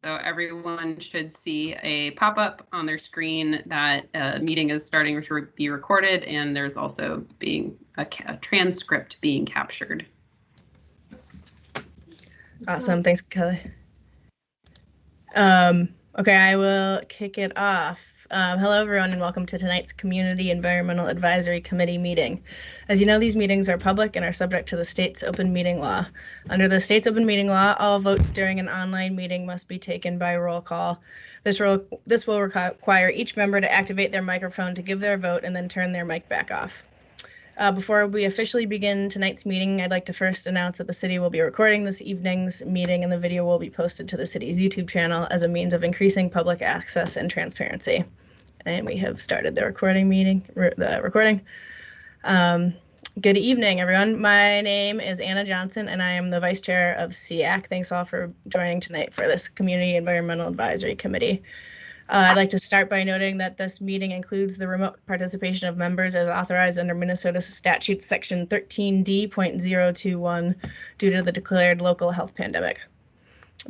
So everyone should see a pop-up on their screen that a meeting is starting to be recorded, and there's also being a transcript being captured. Awesome, thanks, Kelly. Okay, I will kick it off. Hello, everyone, and welcome to tonight's Community Environmental Advisory Committee meeting. As you know, these meetings are public and are subject to the state's open meeting law. Under the state's open meeting law, all votes during an online meeting must be taken by roll call. This will require each member to activate their microphone to give their vote and then turn their mic back off. Before we officially begin tonight's meeting, I'd like to first announce that the city will be recording this evening's meeting, and the video will be posted to the city's YouTube channel as a means of increasing public access and transparency. And we have started the recording. Good evening, everyone. My name is Anna Johnson, and I am the Vice Chair of SEAC. Thanks all for joining tonight for this Community Environmental Advisory Committee. I'd like to start by noting that this meeting includes the remote participation of members as authorized under Minnesota Statute Section 13D.021 due to the declared local health pandemic.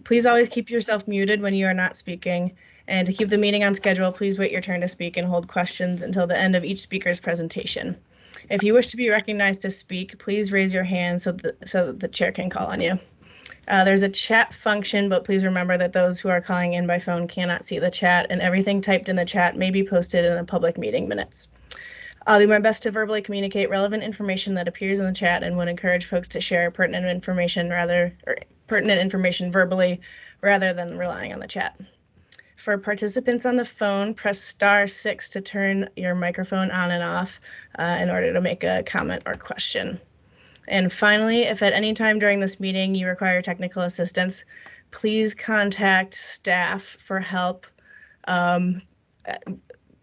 Please always keep yourself muted when you are not speaking, and to keep the meeting on schedule, please wait your turn to speak and hold questions until the end of each speaker's presentation. If you wish to be recognized to speak, please raise your hand so that the chair can call on you. There's a chat function, but please remember that those who are calling in by phone cannot see the chat, and everything typed in the chat may be posted in the public meeting minutes. I'll do my best to verbally communicate relevant information that appears in the chat and would encourage folks to share pertinent information verbally rather than relying on the chat. For participants on the phone, press *6 to turn your microphone on and off in order to make a comment or question. And finally, if at any time during this meeting you require technical assistance, please contact staff for help Luke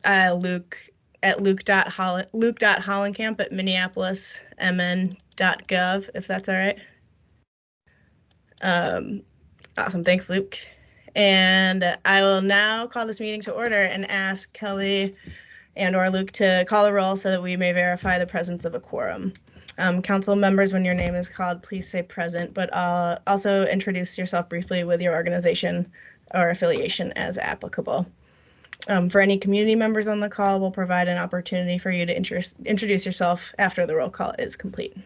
at luke.hollenkamp@minneapolismn.gov, if that's all right. Awesome, thanks, Luke. And I will now call this meeting to order and ask Kelly and/or Luke to call a roll so that we may verify the presence of a quorum. Council members, when your name is called, please say present, but also introduce yourself briefly with your organization or affiliation as applicable. For any community members on the call, we'll provide an opportunity for you to introduce yourself after the roll call is complete.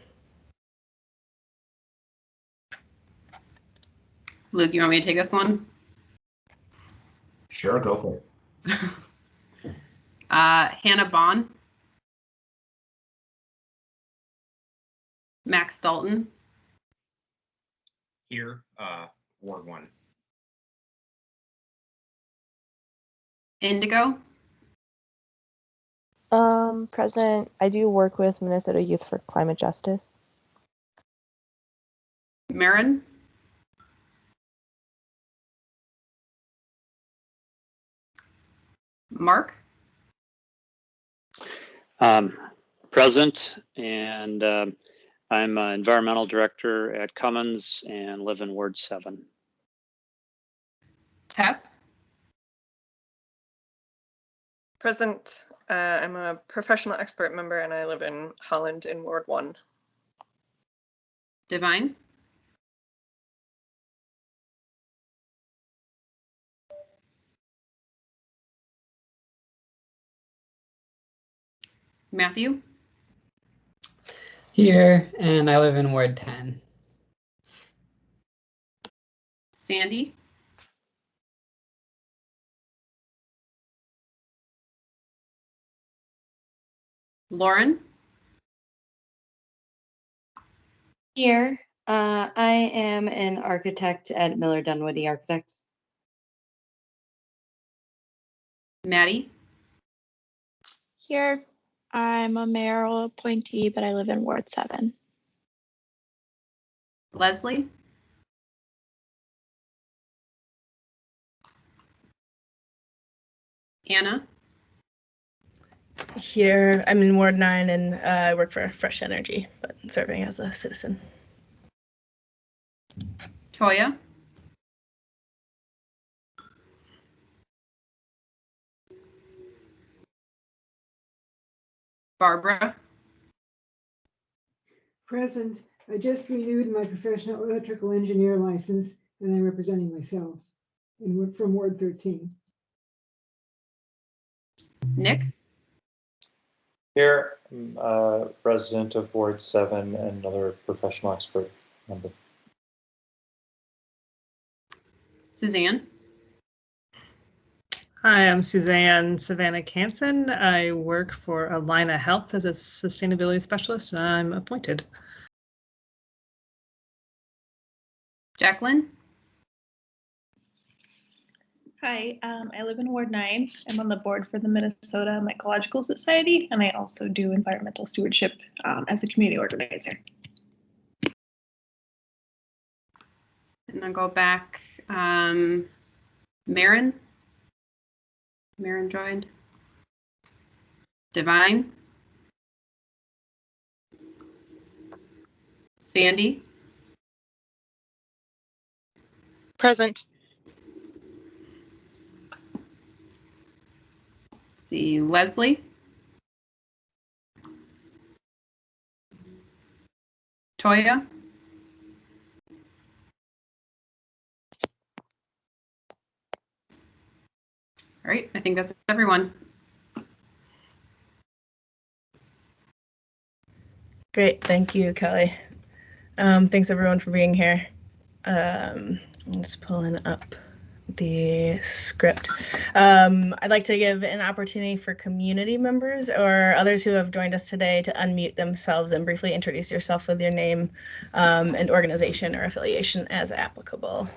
Luke, you want me to take this one? Sure, go for it. Hannah Bond. Max Dalton. Here, Ward 1. Indigo. Present. I do work with Minnesota Youth for Climate Justice. Marin. Mark. Present, and I'm an environmental director at Cummins and live in Ward 7. Tess. Present. I'm a professional expert member and I live in Holland in Ward 1. Divine. Matthew. Here, and I live in Ward 10. Sandy. Lauren. Here, I am an architect at Miller Dunwoody Architects. Maddie. Here, I'm a mayoral appointee, but I live in Ward 7. Leslie. Anna. Here, I'm in Ward 9 and I work for Fresh Energy, but serving as a citizen. Toya. Barbara. Present. I just renewed my professional electrical engineer license and I'm representing myself. from Ward 13. Nick, Here, resident of Ward 7 and another professional expert member. Suzanne, Hi, I'm Suzanne Savannah Canson. I work for Alina Health as a sustainability specialist, and I'm appointed. Jacqueline, Hi, I live in Ward 9. I'm on the board for the Minnesota Mycological Society, and I also do environmental stewardship as a community organizer. and I'll go back. Marin joined. Divine, Sandy, Present. see Leslie, Toya, all right, I think that's everyone. Great, thank you, Kelly. Thanks everyone for being here. I'm just pulling up the script. I'd like to give an opportunity for community members or others who have joined us today to unmute themselves and briefly introduce yourself with your name and organization or affiliation as applicable.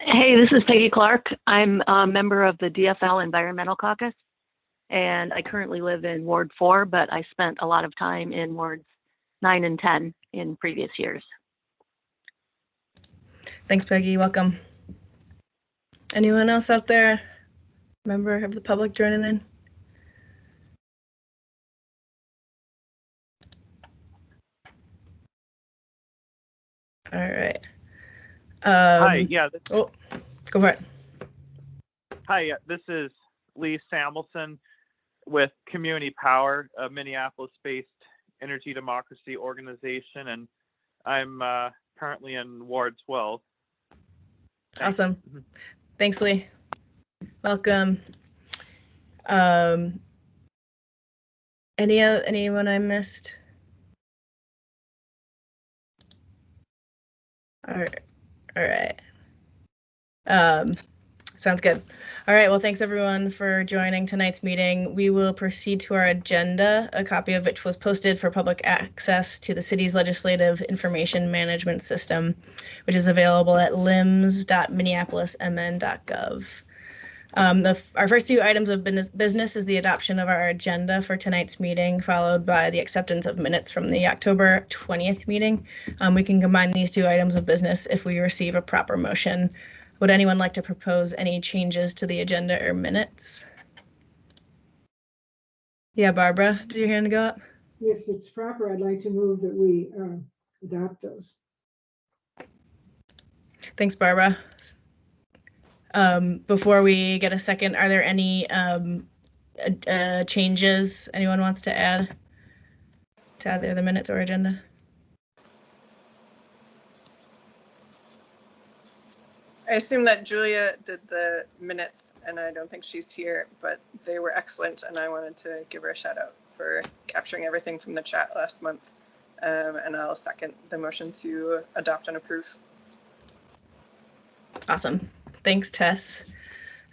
Hey, this is Peggy Clark. I'm a member of the DFL Environmental Caucus, and I currently live in Ward 4, but I spent a lot of time in Wards 9 and 10 in previous years. Thanks, Peggy. Welcome. Anyone else out there? Member of the public joining in? All right. Hi, yeah. Oh, go for it. Hi, this is Lee Samuelson with Community Power, a Minneapolis-based energy democracy organization, and I'm currently in Ward 12. Thanks. Awesome. Thanks, Lee. Welcome. Anyone I missed? All right. Sounds good. All right, well, thanks everyone for joining tonight's meeting. We will proceed to our agenda, a copy of which was posted for public access to the city's legislative information management system, which is available at lims.minneapolismn.gov. Our first two items of business is the adoption of our agenda for tonight's meeting, followed by the acceptance of minutes from the October 20th meeting. We can combine these two items of business if we receive a proper motion. Would anyone like to propose any changes to the agenda or minutes? Yeah, Barbara, did your hand go up? If it's proper, I'd like to move that we adopt those. Thanks, Barbara. Before we get a second, are there any changes anyone wants to add to either the minutes or agenda? I assume that Julia did the minutes, and I don't think she's here, but they were excellent, and I wanted to give her a shout out for capturing everything from the chat last month. And I'll second the motion to adopt and approve. Awesome. Thanks, Tess.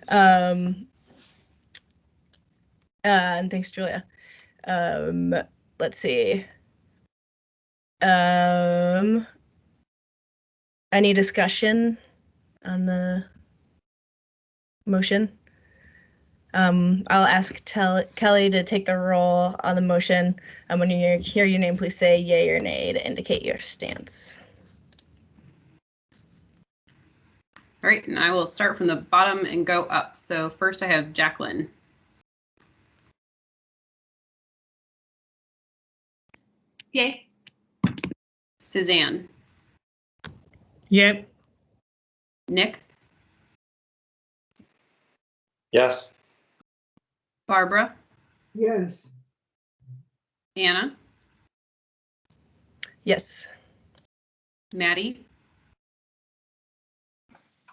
And thanks, Julia. Let's see. Any discussion on the motion? I'll ask Kelly to take the roll on the motion. And when you hear your name, please say yay or nay to indicate your stance. All right, and I will start from the bottom and go up. So first I have Jacqueline. Yay. Suzanne. Yep. Nick. Yes. Barbara, Yes. Anna, Yes. Maddie,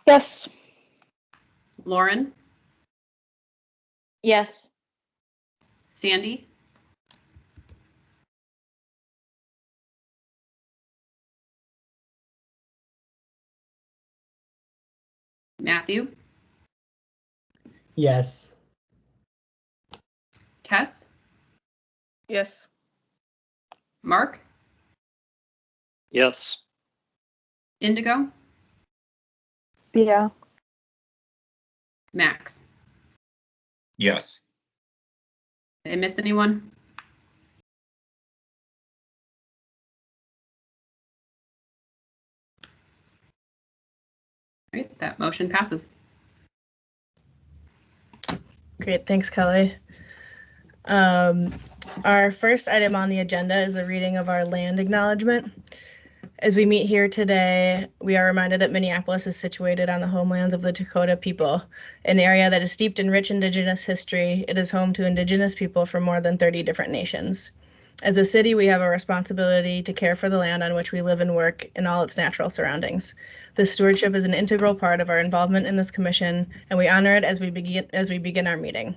Yes. Lauren, Yes. Sandy, Matthew, Yes. Tess, Yes. Mark, Yes. Indigo, Yeah. Max. Yes. Did I miss anyone? All right, that motion passes. Great, thanks, Kelly. Our first item on the agenda is a reading of our land acknowledgement. As we meet here today, we are reminded that Minneapolis is situated on the homelands of the Dakota people, an area that is steeped in rich Indigenous history. It is home to Indigenous people from more than 30 different nations. As a city, we have a responsibility to care for the land on which we live and work in all its natural surroundings. This stewardship is an integral part of our involvement in this commission, and we honor it as we begin our meeting.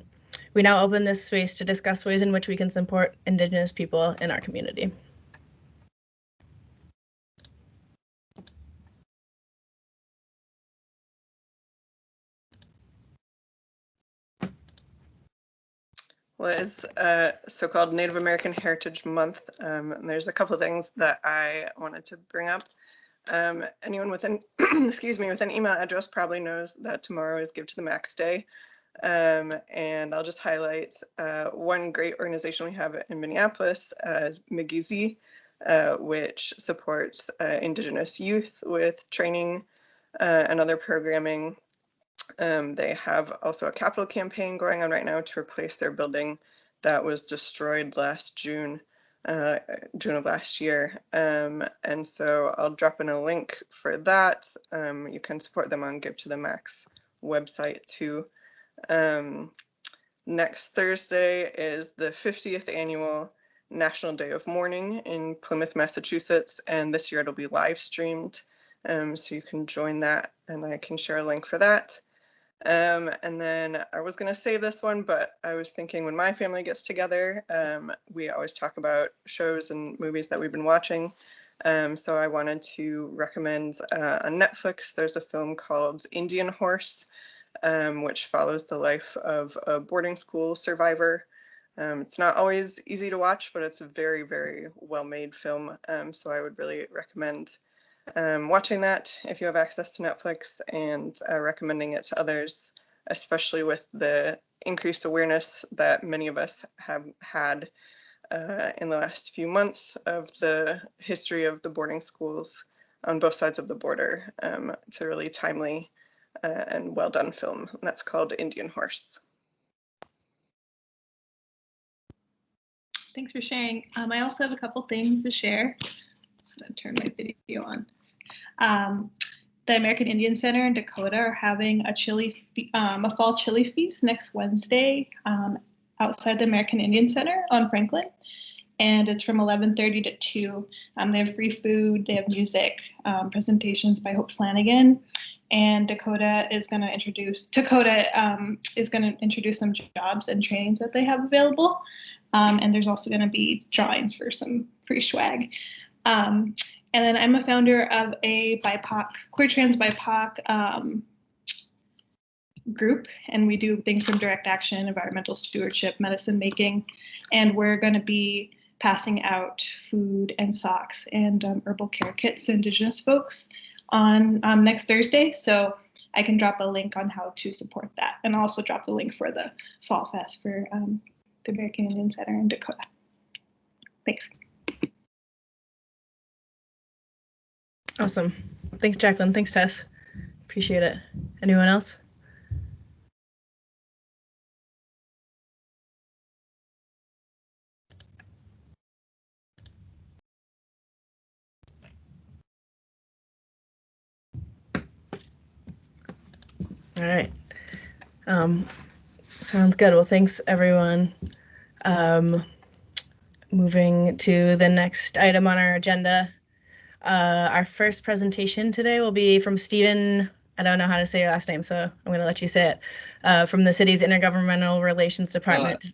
We now open this space to discuss ways in which we can support Indigenous people in our community. Well, it's so-called Native American Heritage Month, and there's a couple of things that I wanted to bring up. Anyone with an excuse me, with an email address probably knows that tomorrow is Give to the Max Day. And I'll just highlight one great organization we have in Minneapolis, McGeezy, which supports Indigenous youth with training and other programming. They have also a capital campaign going on right now to replace their building that was destroyed last June of last year. And so I'll drop in a link for that. You can support them on Give to the Max website too. Next Thursday is the 50th annual National Day of Mourning in Plymouth, Massachusetts, and this year it'll be live streamed. So you can join that, and I can share a link for that. And then I was going to save this one, but I was thinking when my family gets together, we always talk about shows and movies that we've been watching. So I wanted to recommend on Netflix, there's a film called Indian Horse, which follows the life of a boarding school survivor. It's not always easy to watch, but it's a very, very well-made film. So I would really recommend watching that if you have access to Netflix, and recommending it to others, especially with the increased awareness that many of us have had in the last few months of the history of the boarding schools on both sides of the border. It's a really timely and well done film, and that's called Indian Horse. Thanks for sharing. I also have a couple things to share. So I'll turn my video on. The American Indian Center in Dakota are having a fall chili feast next Wednesday outside the American Indian Center on Franklin, and it's from 11:30 to 2. They have free food, they have music, presentations by Hope Flanagan, and Dakota is going to introduce some jobs and trainings that they have available, and there's also going to be drawings for some free swag. And then I'm a founder of a queer trans BIPOC group, and we do things from direct action, environmental stewardship, medicine making, and we're going to be passing out food and socks and herbal care kits to Indigenous folks on next Thursday. So I can drop a link on how to support that, and also drop the link for the Fall Fest for the American Indian Center in Dakota. Thanks. Awesome. Thanks, Jacqueline. Thanks, Tess. Appreciate it. Anyone else? All right. Sounds good. Well, thanks everyone. Moving to the next item on our agenda. Our first presentation today will be from Stephen. I don't know how to say your last name, so I'm going to let you say it. From the city's Intergovernmental Relations Department.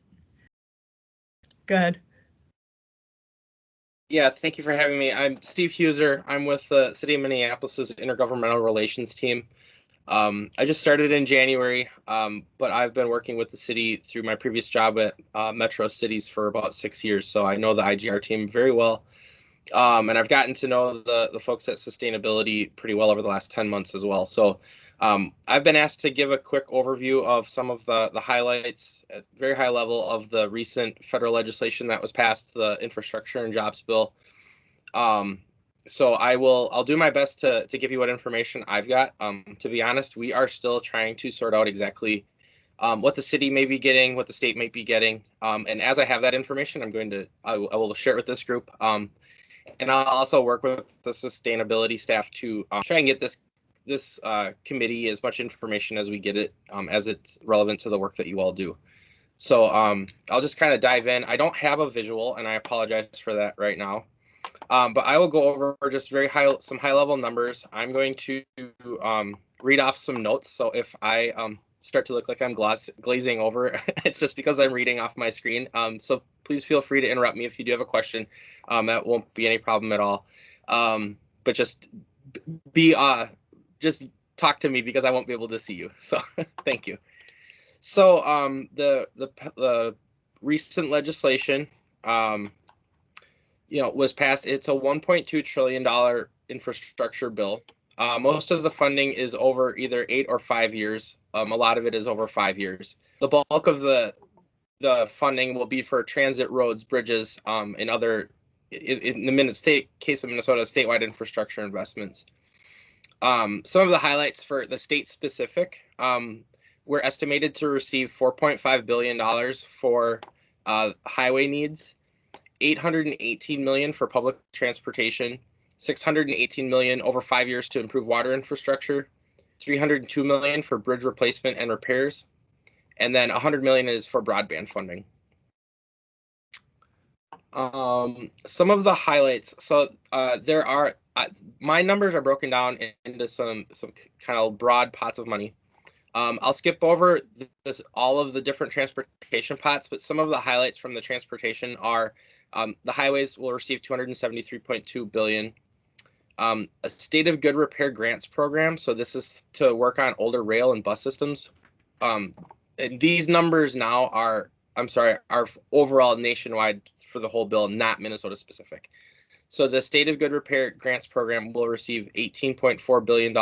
Go ahead. Yeah, thank you for having me. I'm Steve Huser. I'm with the City of Minneapolis's Intergovernmental Relations team. I just started in January, but I've been working with the city through my previous job at Metro Cities for about 6 years, so I know the IGR team very well. And I've gotten to know the folks at Sustainability pretty well over the last 10 months as well. So I've been asked to give a quick overview of some of the highlights at very high level of the recent federal legislation that was passed, the Infrastructure and Jobs Bill. So I'll do my best to give you what information I've got. To be honest, we are still trying to sort out exactly what the city may be getting, what the state might be getting. And as I have that information, I will share it with this group. And I'll also work with the sustainability staff to try and get this committee as much information as we get it, as it's relevant to the work that you all do. So I'll just kind of dive in. I don't have a visual, and I apologize for that right now. But I will go over just some high level numbers. I'm going to read off some notes. So if I start to look like I'm glazing over, it's just because I'm reading off my screen. So please feel free to interrupt me if you do have a question. That won't be any problem at all. But just talk to me because I won't be able to see you. So thank you. So the recent legislation, was passed. It's a $1.2 trillion infrastructure bill. Most of the funding is over either 8 or 5 years. A lot of it is over 5 years. The bulk of the funding will be for transit, roads, bridges, and other, in the case of Minnesota, statewide infrastructure investments. Some of the highlights for the state specific, we're estimated to receive $4.5 billion for highway needs, $818 million for public transportation, $618 million over 5 years to improve water infrastructure, $302 million for bridge replacement and repairs, and then $100 million is for broadband funding. Some of the highlights. So there are my numbers are broken down into some kind of broad pots of money. I'll skip over all of the different transportation pots, but some of the highlights from the transportation are the highways will receive $273.2 billion. A state of good repair grants program. So this is to work on older rail and bus systems. And these numbers now are overall nationwide for the whole bill, not Minnesota specific. So the state of good repair grants program will receive $18.4 billion.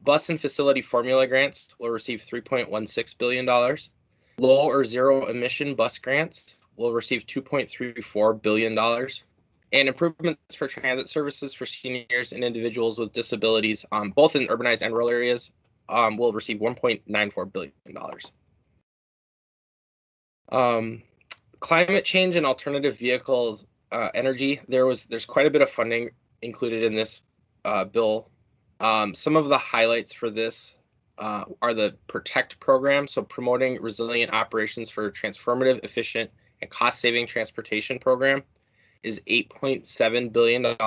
Bus and facility formula grants will receive $3.16 billion. Low or zero emission bus grants will receive $2.34 billion. And improvements for transit services for seniors and individuals with disabilities, both in urbanized and rural areas, will receive $1.94 billion. Climate change and alternative vehicles, energy. There's quite a bit of funding included in this bill. Some of the highlights for this are the PROTECT program, so promoting resilient operations for transformative, efficient, and cost-saving transportation program is $8.7 billion.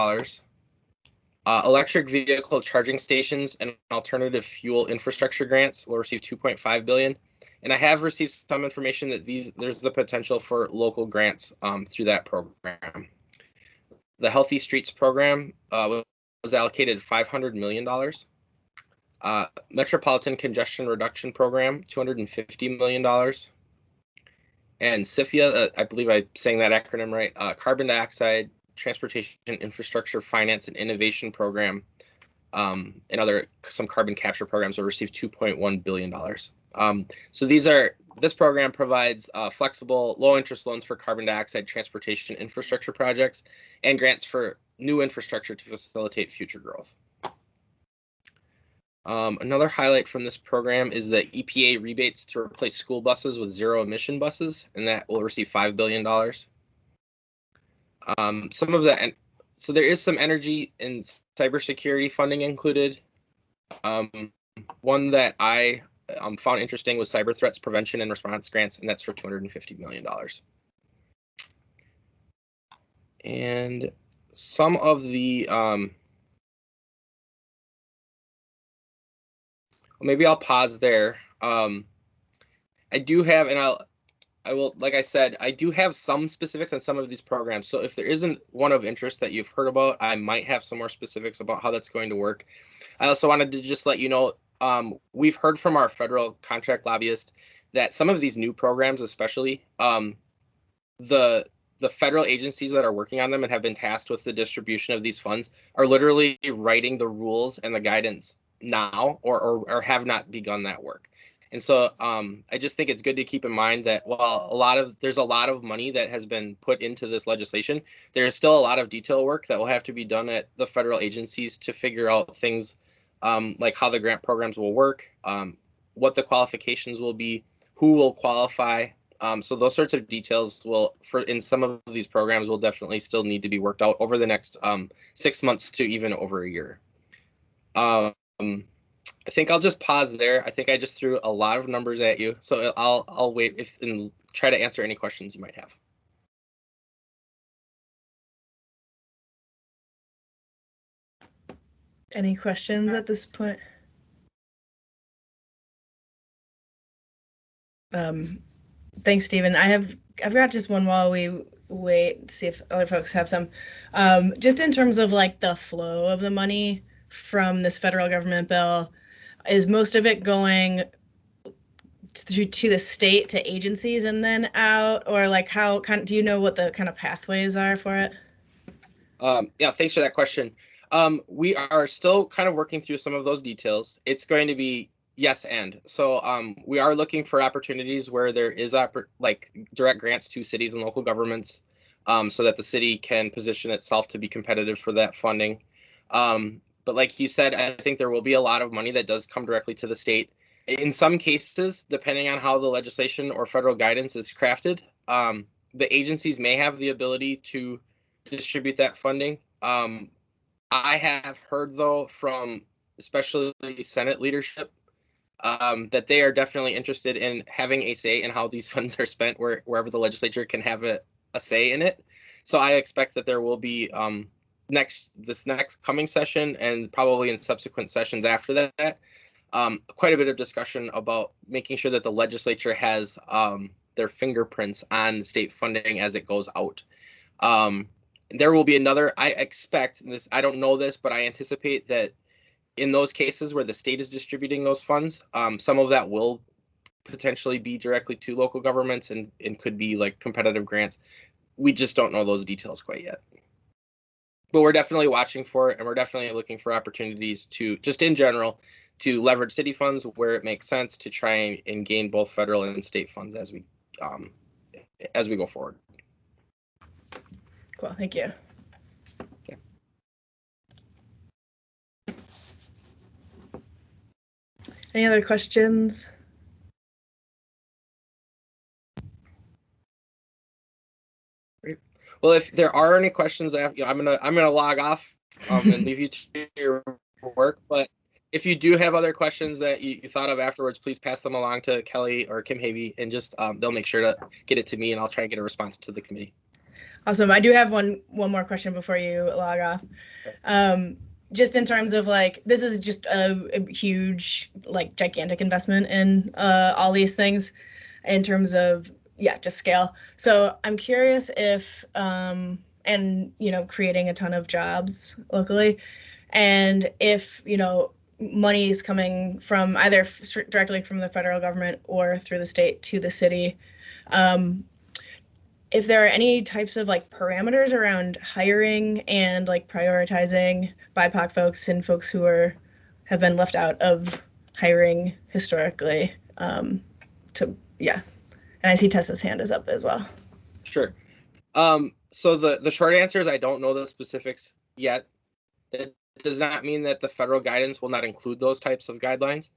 Electric vehicle charging stations and alternative fuel infrastructure grants will receive $2.5 billion. And I have received some information that there's the potential for local grants through that program. The Healthy Streets program was allocated $500 million. Metropolitan Congestion Reduction Program, $250 million. And CIFIA, I believe I'm saying that acronym right, Carbon Dioxide Transportation Infrastructure Finance and Innovation Program, and some carbon capture programs will receive $2.1 billion. So this program provides flexible, low-interest loans for carbon dioxide transportation infrastructure projects and grants for new infrastructure to facilitate future growth. Another highlight from this program is the EPA rebates to replace school buses with zero-emission buses, and that will receive $5 billion. So there is some energy and cybersecurity funding included. One that I found interesting was cyber threats prevention and response grants, and that's for $250 million. And some of the, maybe I'll pause there. I do have, and I will, like I said, I do have some specifics on some of these programs. So if there isn't one of interest that you've heard about, I might have some more specifics about how that's going to work. I also wanted to just let you know, we've heard from our federal contract lobbyist that some of these new programs, especially the federal agencies that are working on them and have been tasked with the distribution of these funds are literally writing the rules and the guidance now, or have not begun that work. And so I just think it's good to keep in mind that while there's a lot of money that has been put into this legislation, there is still a lot of detail work that will have to be done at the federal agencies to figure out things like how the grant programs will work, what the qualifications will be, who will qualify. So those sorts of details in some of these programs will definitely still need to be worked out over the next 6 months to even over a year. I think I'll just pause there. I think I just threw a lot of numbers at you, so I'll wait and try to answer any questions you might have. Any questions at this point? Thanks, Stephen. I've got just one while we wait to see if other folks have some. Just in terms of like the flow of the money from this federal government bill, is most of it going to the state, to agencies, and then out, or like how do you know what the kind of pathways are for it? Yeah, thanks for that question. We are still kind of working through some of those details. It's going to be yes and. So we are looking for opportunities where there is like direct grants to cities and local governments, so that the city can position itself to be competitive for that funding. But like you said, I think there will be a lot of money that does come directly to the state. In some cases, depending on how the legislation or federal guidance is crafted, the agencies may have the ability to distribute that funding. I have heard, though, from especially Senate leadership, that they are definitely interested in having a say in how these funds are spent, wherever the legislature can have a say in it. So I expect that there will be this next coming session, and probably in subsequent sessions after that, quite a bit of discussion about making sure that the legislature has their fingerprints on state funding as it goes out. There will be another, I expect this, I don't know this, but I anticipate that in those cases where the state is distributing those funds, some of that will potentially be directly to local governments and could be like competitive grants. We just don't know those details quite yet. But we're definitely watching for it, and we're definitely looking for opportunities to, just in general, to leverage city funds where it makes sense to try and gain both federal and state funds as we go forward. Cool, thank you. Okay. Any other questions? Great. Well, if there are any questions, I'm gonna log off and leave you to your work. But if you do have other questions that you thought of afterwards, please pass them along to Kelly or Kim Havey, and just they'll make sure to get it to me, and I'll try and get a response to the committee. Awesome. I do have one more question before you log off. Just in terms of like, this is just a huge, like gigantic investment in all these things in terms of, yeah, just scale. So I'm curious if, and, you know, creating a ton of jobs locally, and if, you know, money is coming from either directly from the federal government or through the state to the city, if there are any types of like parameters around hiring and like prioritizing BIPOC folks and folks who have been left out of hiring historically. Yeah. And I see Tessa's hand is up as well. Sure. So the short answer is I don't know the specifics yet. That does not mean that the federal guidance will not include those types of guidelines.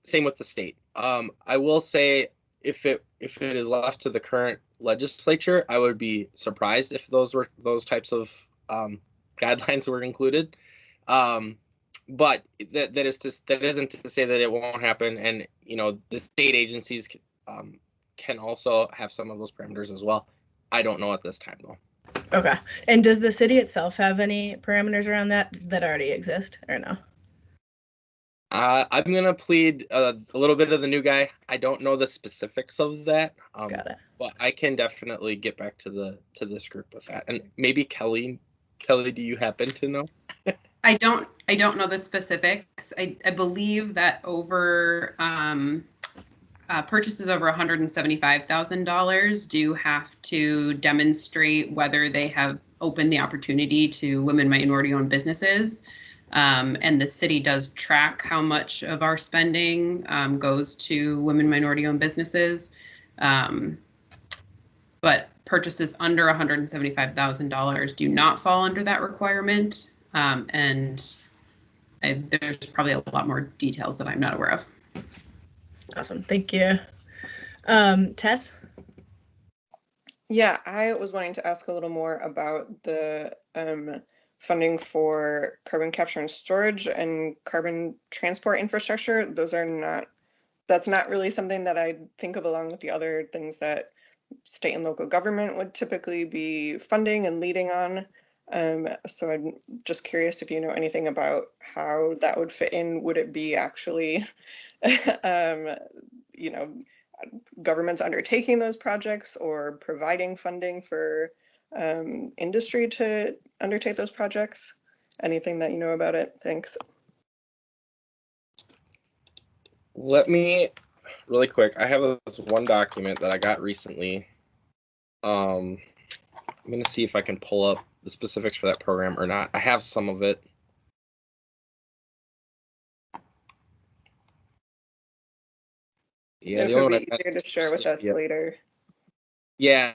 Same with the state. I will say if it is left to the current legislature, I would be surprised if those types of guidelines were included. but that isn't to say that it won't happen. And the state agencies can also have some of those parameters as well. I don't know at this time though. Okay. And does the city itself have any parameters around that already exist or no? I'm gonna plead a little bit of the new guy. I don't know the specifics of that. Got it. But I can definitely get back to this group with that. And maybe Kelly, do you happen to know? I don't know the specifics. I believe that over purchases over $175,000 do have to demonstrate whether they have opened the opportunity to women minority-owned businesses. And the city does track how much of our spending goes to women minority-owned businesses. But purchases under $175,000 do not fall under that requirement. And there's probably a lot more details that I'm not aware of. Awesome, thank you. Tess? Yeah, I was wanting to ask a little more about the funding for carbon capture and storage and carbon transport infrastructure. That's not really something that I think of along with the other things that state and local government would typically be funding and leading on. So I'm just curious if you know anything about how that would fit in. Would it be actually, governments undertaking those projects or providing funding for industry to undertake those projects? Anything that you know about it? Thanks. Let me, really quick, I have this one document that I got recently. I'm going to see if I can pull up the specifics for that program or not. I have some of it. Yeah, it would be easier to share with us later. Yeah,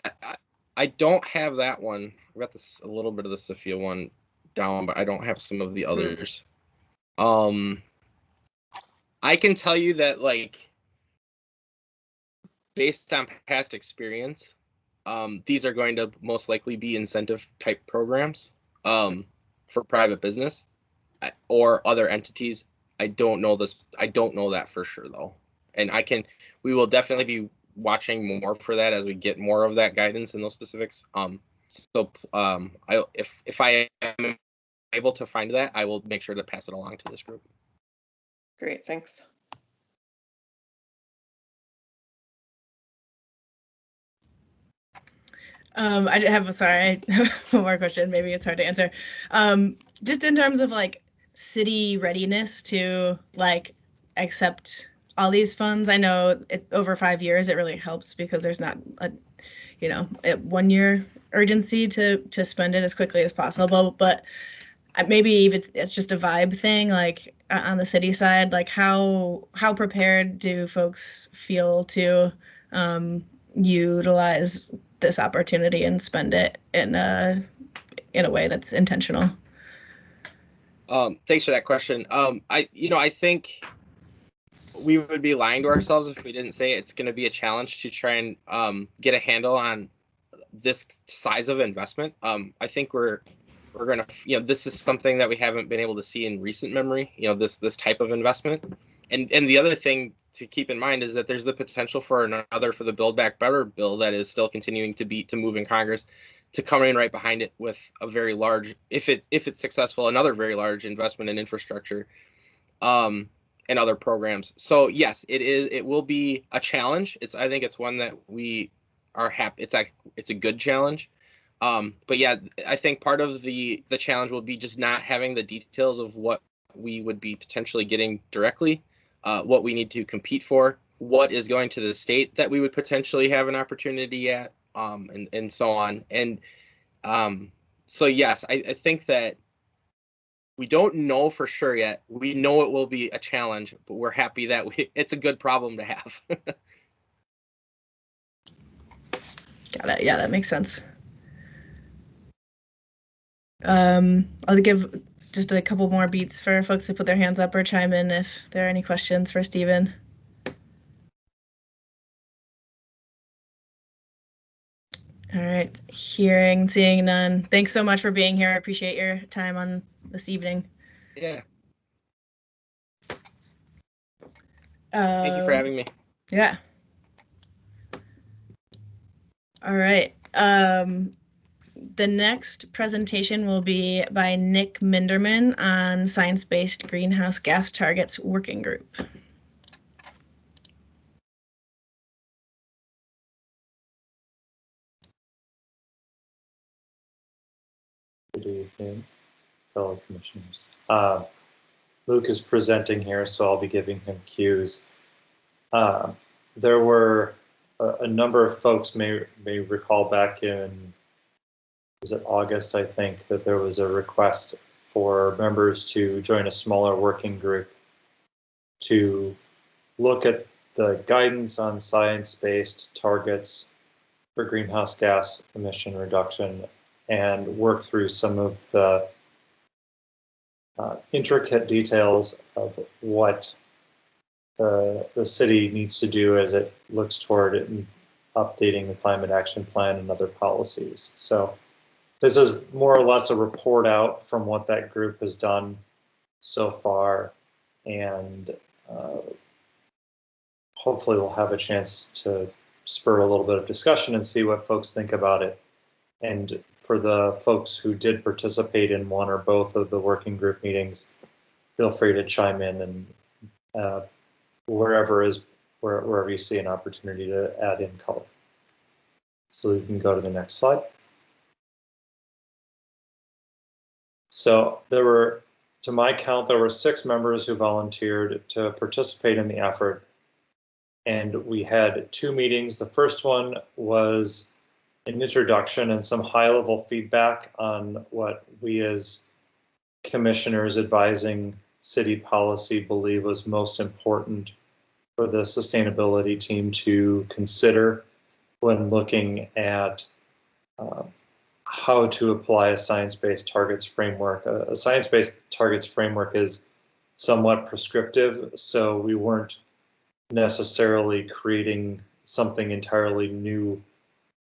I don't have that one. I got a little bit of the Sophia one down, but I don't have some of the others. I can tell you that, like, based on past experience, these are going to most likely be incentive type programs for private business or other entities. I don't know that for sure though. And we will definitely be watching more for that as we get more of that guidance and those specifics. If I am able to find that, I will make sure to pass it along to this group. Great, thanks. I have one more question. Maybe it's hard to answer. Just in terms of like city readiness to like accept all these funds. I know over 5 years it really helps because there's not a 1 year urgency to spend it as quickly as possible. But maybe if it's just a vibe thing, like on the city side, like how prepared do folks feel to utilize this opportunity and spend it in a way that's intentional? Thanks for that question. I think we would be lying to ourselves if we didn't say it's going to be a challenge to try and get a handle on this size of investment. I think we're going to, this is something that we haven't been able to see in recent memory, this type of investment. And the other thing to keep in mind is that there's the potential for the Build Back Better bill that is still continuing to move in Congress, to come in right behind it with a very large, if it's successful, another very large investment in infrastructure and other programs. So yes, it will be a challenge. I think it's one that we are happy. It's a good challenge. But yeah, I think part of the challenge will be just not having the details of what we would be potentially getting directly, what we need to compete for, what is going to the state that we would potentially have an opportunity at, and so on. And so yes, I think that we don't know for sure yet. We know it will be a challenge, but we're happy that it's a good problem to have. Got it. Yeah, that makes sense. I'll give just a couple more beats for folks to put their hands up or chime in if there are any questions for Stephen. All right, seeing none. Thanks so much for being here. I appreciate your time on this evening. Yeah, Thank you for having me. Yeah. All right. The next presentation will be by Nick Minderman on Science-Based Greenhouse Gas Targets Working Group. Good evening, fellow commissioners. Luke is presenting here, so I'll be giving him cues. There were a number of folks may recall back in, was it August, I think, that there was a request for members to join a smaller working group to look at the guidance on science-based targets for greenhouse gas emission reduction and work through some of the intricate details of what the city needs to do as it looks toward it and updating the climate action plan and other policies. So this is more or less a report out from what that group has done so far, and hopefully we'll have a chance to spur a little bit of discussion and see what folks think about it. And for the folks who did participate in one or both of the working group meetings, feel free to chime in and wherever you see an opportunity to add in color. So we can go to the next slide. So there were, to my count, there were 6 members who volunteered to participate in the effort. And we had 2 meetings. The first one was an introduction and some high-level feedback on what we as commissioners advising city policy believe was most important for the sustainability team to consider when looking at how to apply a science-based targets framework. A science-based targets framework is somewhat prescriptive, so we weren't necessarily creating something entirely new,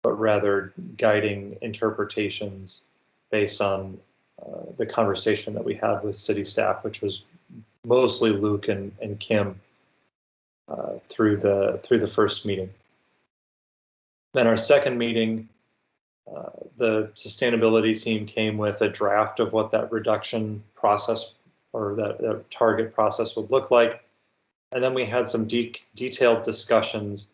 but rather guiding interpretations based on the conversation that we had with city staff, which was mostly Luke and Kim through the first meeting. Then our second meeting, the sustainability team came with a draft of what that reduction process or that target process would look like. And then we had some detailed discussions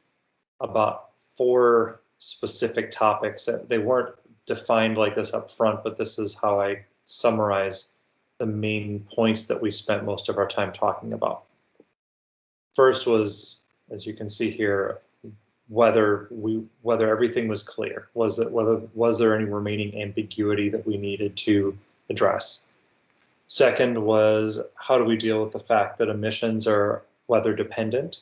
about 4 specific topics. That they weren't defined like this up front, but this is how I summarize the main points that we spent most of our time talking about. First was, as you can see here, whether everything was clear. Was there any remaining ambiguity that we needed to address? Second was, how do we deal with the fact that emissions are weather dependent?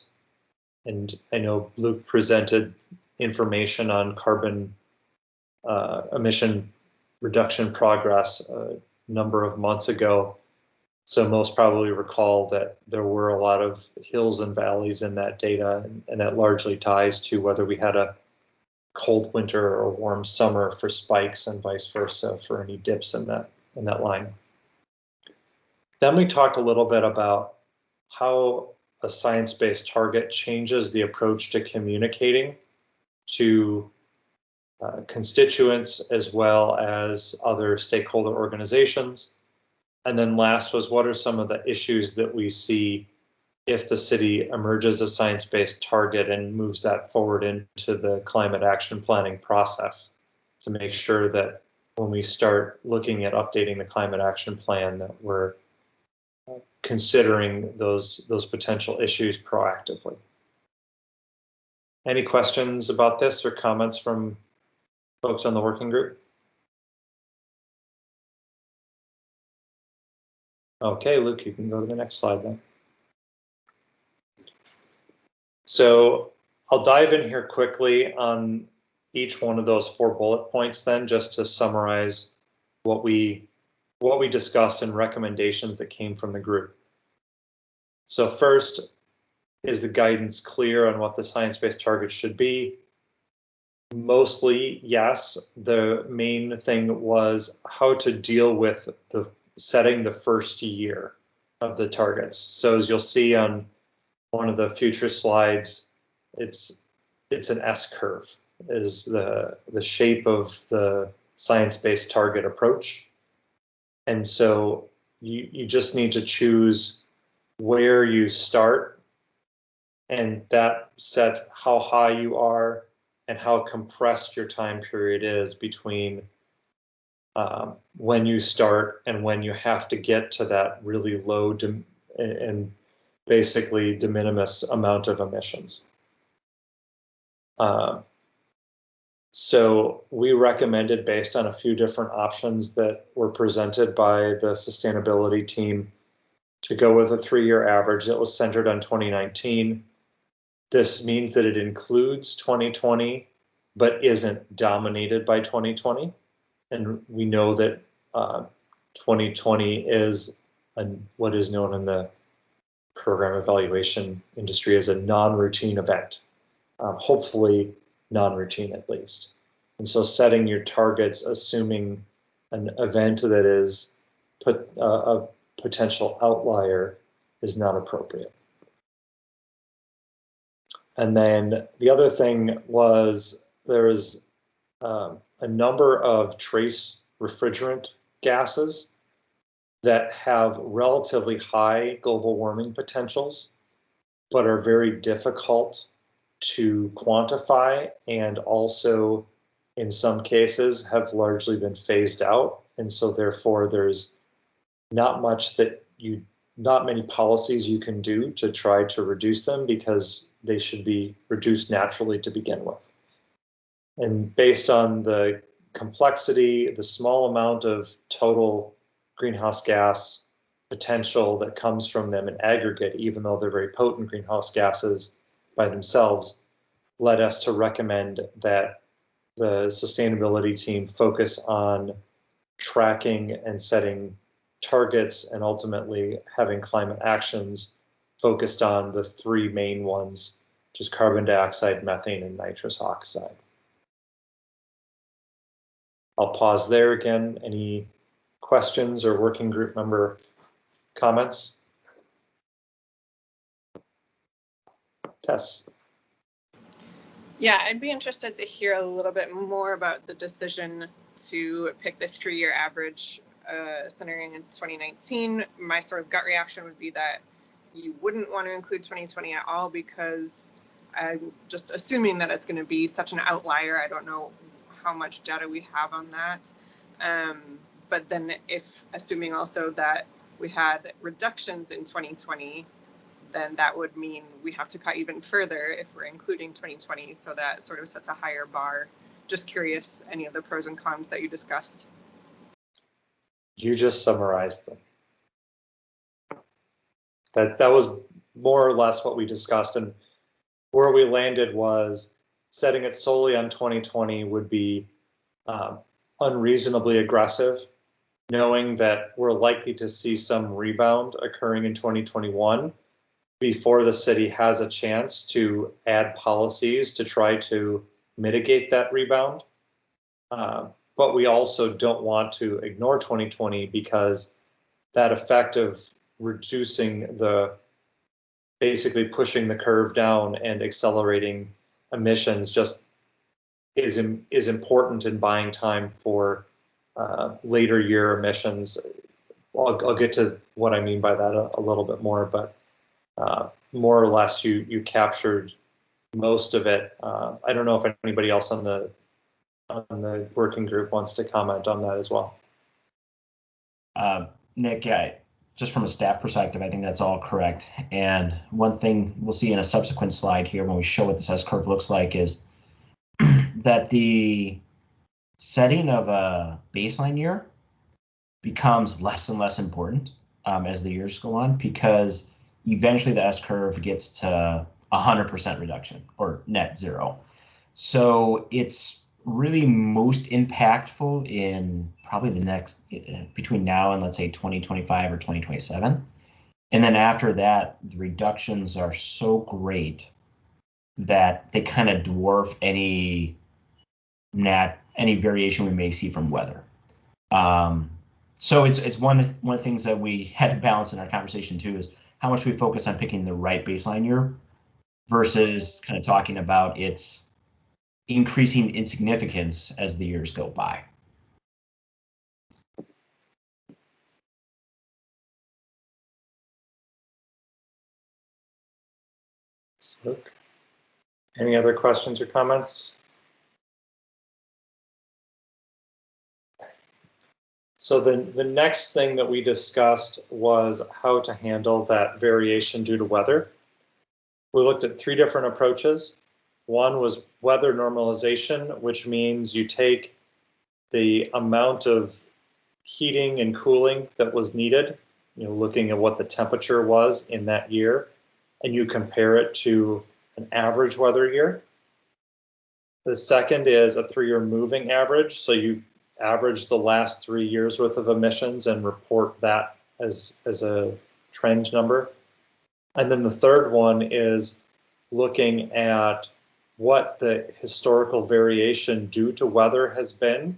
And I know Luke presented information on carbon emission reduction progress a number of months ago. So most probably recall that there were a lot of hills and valleys in that data, and that largely ties to whether we had a cold winter or warm summer for spikes and vice versa for any dips in that line. Then we talked a little bit about how a science-based target changes the approach to communicating to constituents as well as other stakeholder organizations. And then last was, what are some of the issues that we see if the city emerges a science-based target and moves that forward into the climate action planning process, to make sure that when we start looking at updating the climate action plan, that we're considering those potential issues proactively. Any questions about this or comments from folks on the working group? Okay, Luke, you can go to the next slide then. So I'll dive in here quickly on each one of those 4 bullet points then, just to summarize what we discussed and recommendations that came from the group. So first, is the guidance clear on what the science-based targets should be? Mostly, yes. The main thing was how to deal with setting the first year of the targets. So as you'll see on one of the future slides, it's an S curve, is the shape of the science-based target approach. And so you just need to choose where you start, and that sets how high you are and how compressed your time period is between when you start and when you have to get to that really low and basically de minimis amount of emissions. So we recommended, based on a few different options that were presented by the sustainability team, to go with a 3-year average that was centered on 2019. This means that it includes 2020, but isn't dominated by 2020. And we know that 2020 is what is known in the program evaluation industry as a non-routine event, hopefully non-routine at least. And so setting your targets assuming an event that is a potential outlier is not appropriate. And then the other thing was there is a number of trace refrigerant gases that have relatively high global warming potentials, but are very difficult to quantify, and also in some cases have largely been phased out. And so therefore there's not many policies you can do to try to reduce them, because they should be reduced naturally to begin with. And based on the complexity, the small amount of total greenhouse gas potential that comes from them in aggregate, even though they're very potent greenhouse gases by themselves, led us to recommend that the sustainability team focus on tracking and setting targets and ultimately having climate actions focused on the 3 main ones, which is carbon dioxide, methane, and nitrous oxide. I'll pause there again. Any questions or working group member comments? Tess. Yeah, I'd be interested to hear a little bit more about the decision to pick the 3-year average centering in 2019. My sort of gut reaction would be that you wouldn't want to include 2020 at all, because I'm just assuming that it's going to be such an outlier. I don't know how much data we have on that. But then if assuming also that we had reductions in 2020, then that would mean we have to cut even further if we're including 2020. So that sort of sets a higher bar. Just curious, any of the pros and cons that you discussed? You just summarized them. That was more or less what we discussed, and where we landed was setting it solely on 2020 would be unreasonably aggressive, knowing that we're likely to see some rebound occurring in 2021 before the city has a chance to add policies to try to mitigate that rebound. But we also don't want to ignore 2020, because that effect of reducing basically pushing the curve down and accelerating emissions just is important in buying time for later year emissions. I'll get to what I mean by that a little bit more, but more or less you captured most of it. I don't know if anybody else on the working group wants to comment on that as well. Nick, just from a staff perspective, I think that's all correct. And one thing we'll see in a subsequent slide here when we show what this S-curve looks like is that the setting of a baseline year becomes less and less important as the years go on, because eventually the S-curve gets to 100% reduction or net zero. So it's really most impactful in probably the next, between now and let's say 2025 or 2027. And then after that, the reductions are so great that they kind of dwarf any variation we may see from weather. So it's one of the things that we had to balance in our conversation too, is how much we focus on picking the right baseline year versus kind of talking about its increasing in significance as the years go by. Look. Any other questions or comments? So the next thing that we discussed was how to handle that variation due to weather. We looked at 3 different approaches. One was weather normalization, which means you take the amount of heating and cooling that was needed, looking at what the temperature was in that year, and you compare it to an average weather year. The second is a 3-year moving average. So you average the last 3 years worth of emissions and report that as a trend number. And then the third one is looking at what the historical variation due to weather has been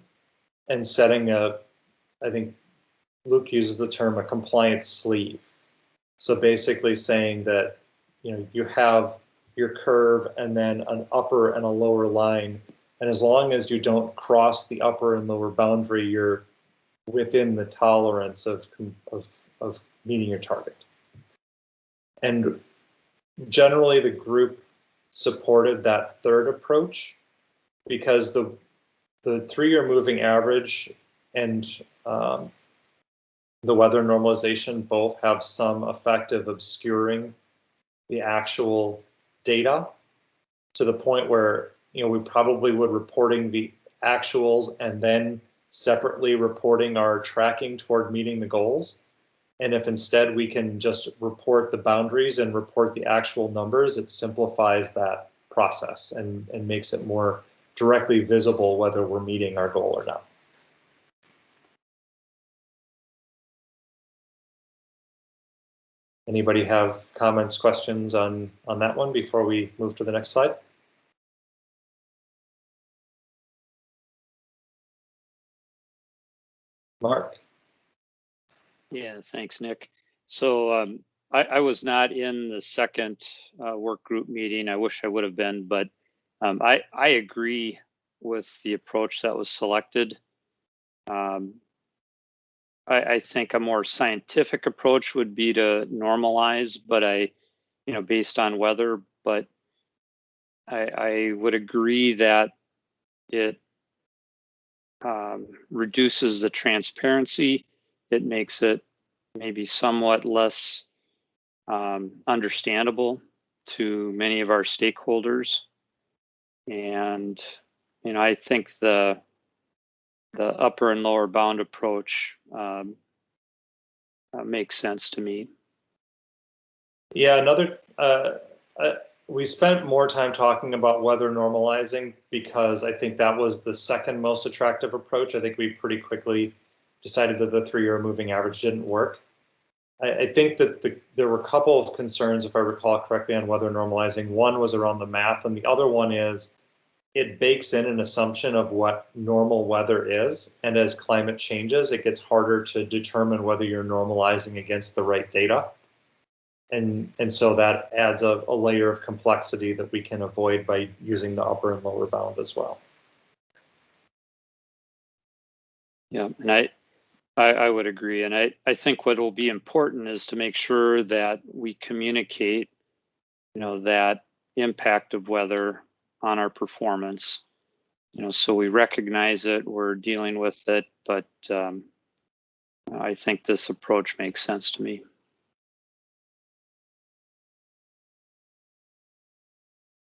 and setting I think Luke uses the term, a compliance sleeve. So basically saying that, you have your curve and then an upper and a lower line. And as long as you don't cross the upper and lower boundary, you're within the tolerance of meeting your target. And generally the group supported that third approach because the 3-year moving average and the weather normalization both have some effect of obscuring the actual data to the point where we probably would reporting the actuals and then separately reporting our tracking toward meeting the goals. And if instead we can just report the boundaries and report the actual numbers, it simplifies that process and makes it more directly visible whether we're meeting our goal or not. Anybody have comments, questions on that one before we move to the next slide? Mark? Yeah, thanks, Nick. So I was not in the second work group meeting. I wish I would have been, but I agree with the approach that was selected. I think a more scientific approach would be to normalize, but based on weather, but I would agree that it reduces the transparency. It makes it maybe somewhat less understandable to many of our stakeholders. And, I think the upper and lower bound approach makes sense to me. Yeah, we spent more time talking about weather normalizing because I think that was the second most attractive approach. I think we pretty quickly decided that the 3-year moving average didn't work. I think that there were a couple of concerns, if I recall correctly, on weather normalizing. One was around the math, and the other one is it bakes in an assumption of what normal weather is. And as climate changes, it gets harder to determine whether you're normalizing against the right data. And so that adds a layer of complexity that we can avoid by using the upper and lower bound as well. Yeah, and I would agree. And I think what will be important is to make sure that we communicate, that impact of weather on our performance, so we recognize it, we're dealing with it, but I think this approach makes sense to me.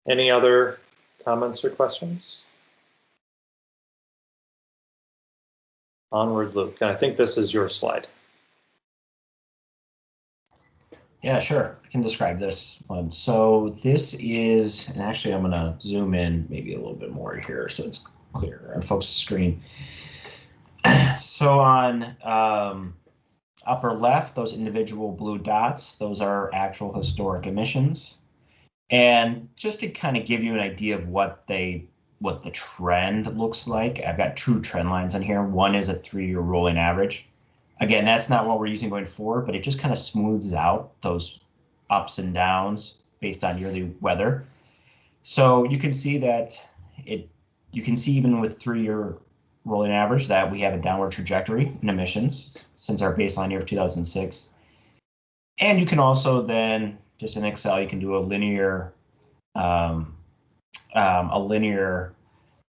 Any other comments or questions? Onward, Luke. And I think this is your slide. Yeah, sure. I can describe this one. So this is, and actually I'm going to zoom in maybe a little bit more here so it's clearer on folks' screen. So on upper left, those individual blue dots, those are actual historic emissions. And just to kind of give you an idea of what the trend looks like, I've got 2 trend lines on here. One is a 3-year rolling average. Again, that's not what we're using going forward, but it just kind of smooths out those ups and downs based on yearly weather. So you can see that you can see even with 3-year rolling average that we have a downward trajectory in emissions since our baseline year of 2006. And you can also then, just in Excel, you can do a linear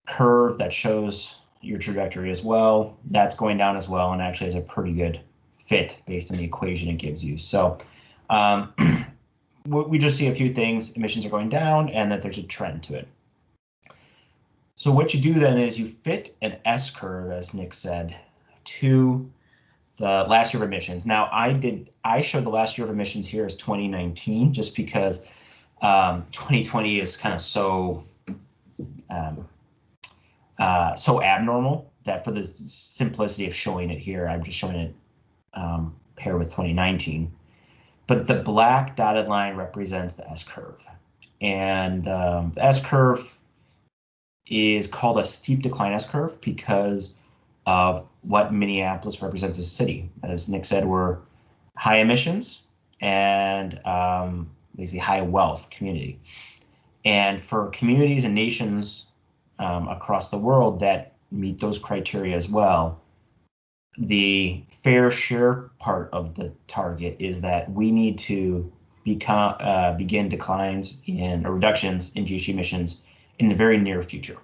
curve that shows your trajectory as well. That's going down as well, and actually is a pretty good fit based on the equation it gives you. So we just see a few things. Emissions are going down and that there's a trend to it. So what you do then is you fit an S curve, as Nick said, to the last year of emissions. Now I showed the last year of emissions here as 2019, just because 2020 is kind of so abnormal that for the simplicity of showing it here, I'm just showing it paired with 2019. But the black dotted line represents the S curve, and the S curve is called a steep decline S curve because of what Minneapolis represents as a city. As Nick said, we're high emissions and basically high wealth community. And for communities and nations across the world that meet those criteria as well, the fair share part of the target is that we need to begin declines in or reductions in GHG emissions in the very near future.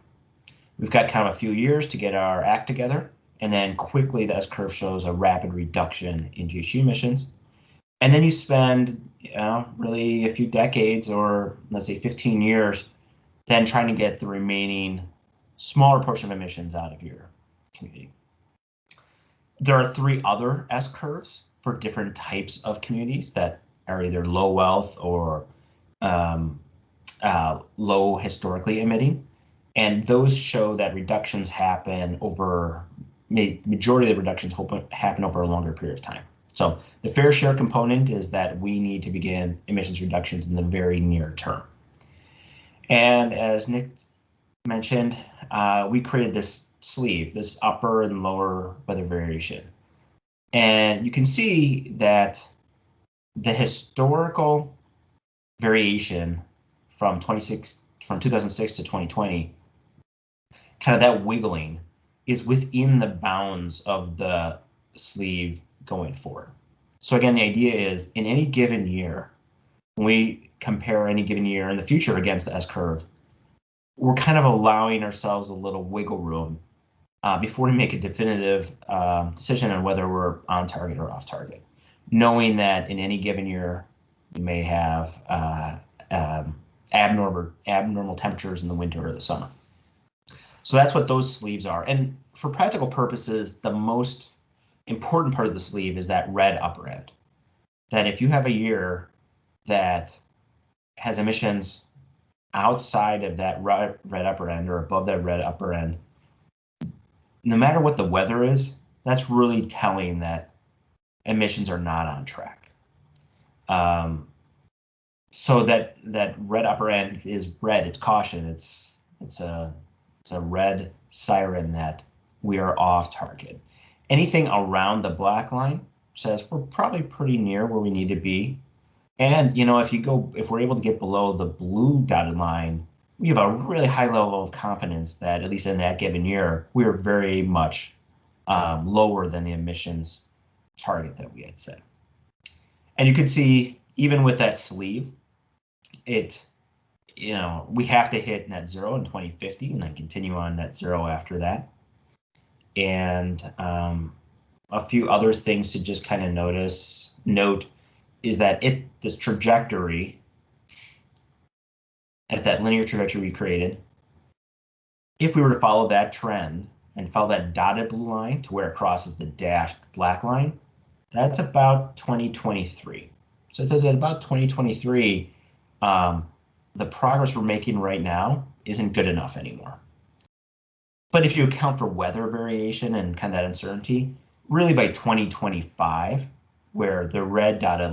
We've got kind of a few years to get our act together, and then quickly the S curve shows a rapid reduction in GHG emissions. And then you spend really a few decades, or let's say 15 years, then trying to get the remaining smaller portion of emissions out of your community. There are 3 other S curves for different types of communities that are either low wealth or low historically emitting. And those show that reductions happen over, majority of the reductions happen over a longer period of time. So the fair share component is that we need to begin emissions reductions in the very near term. And as Nick mentioned, we created this sleeve, this upper and lower weather variation. And you can see that the historical variation from 2006 to 2020, kind of that wiggling is within the bounds of the sleeve going forward. So again, the idea is in any given year, when we compare any given year in the future against the S curve, we're kind of allowing ourselves a little wiggle room before we make a definitive decision on whether we're on target or off target, knowing that in any given year, we may have abnormal temperatures in the winter or the summer. So that's what those sleeves are. And for practical purposes, the most important part of the sleeve is that red upper end. That if you have a year that has emissions outside of that red upper end or above that red upper end, no matter what the weather is, that's really telling that emissions are not on track. So that red upper end is red. It's caution. It's a red siren that we are off target. Anything around the black line says we're probably pretty near where we need to be. And if we're able to get below the blue dotted line, we have a really high level of confidence that at least in that given year, we are very much lower than the emissions target that we had set. And you can see even with that sleeve, we have to hit net zero in 2050 and then continue on net zero after that. And a few other things to just kind of note is that this trajectory at that linear trajectory we created, if we were to follow that trend and follow that dotted blue line to where it crosses the dashed black line, that's about 2023. So it says at about 2023, the progress we're making right now isn't good enough anymore. But if you account for weather variation and kind of that uncertainty, really by 2025, where the red dashed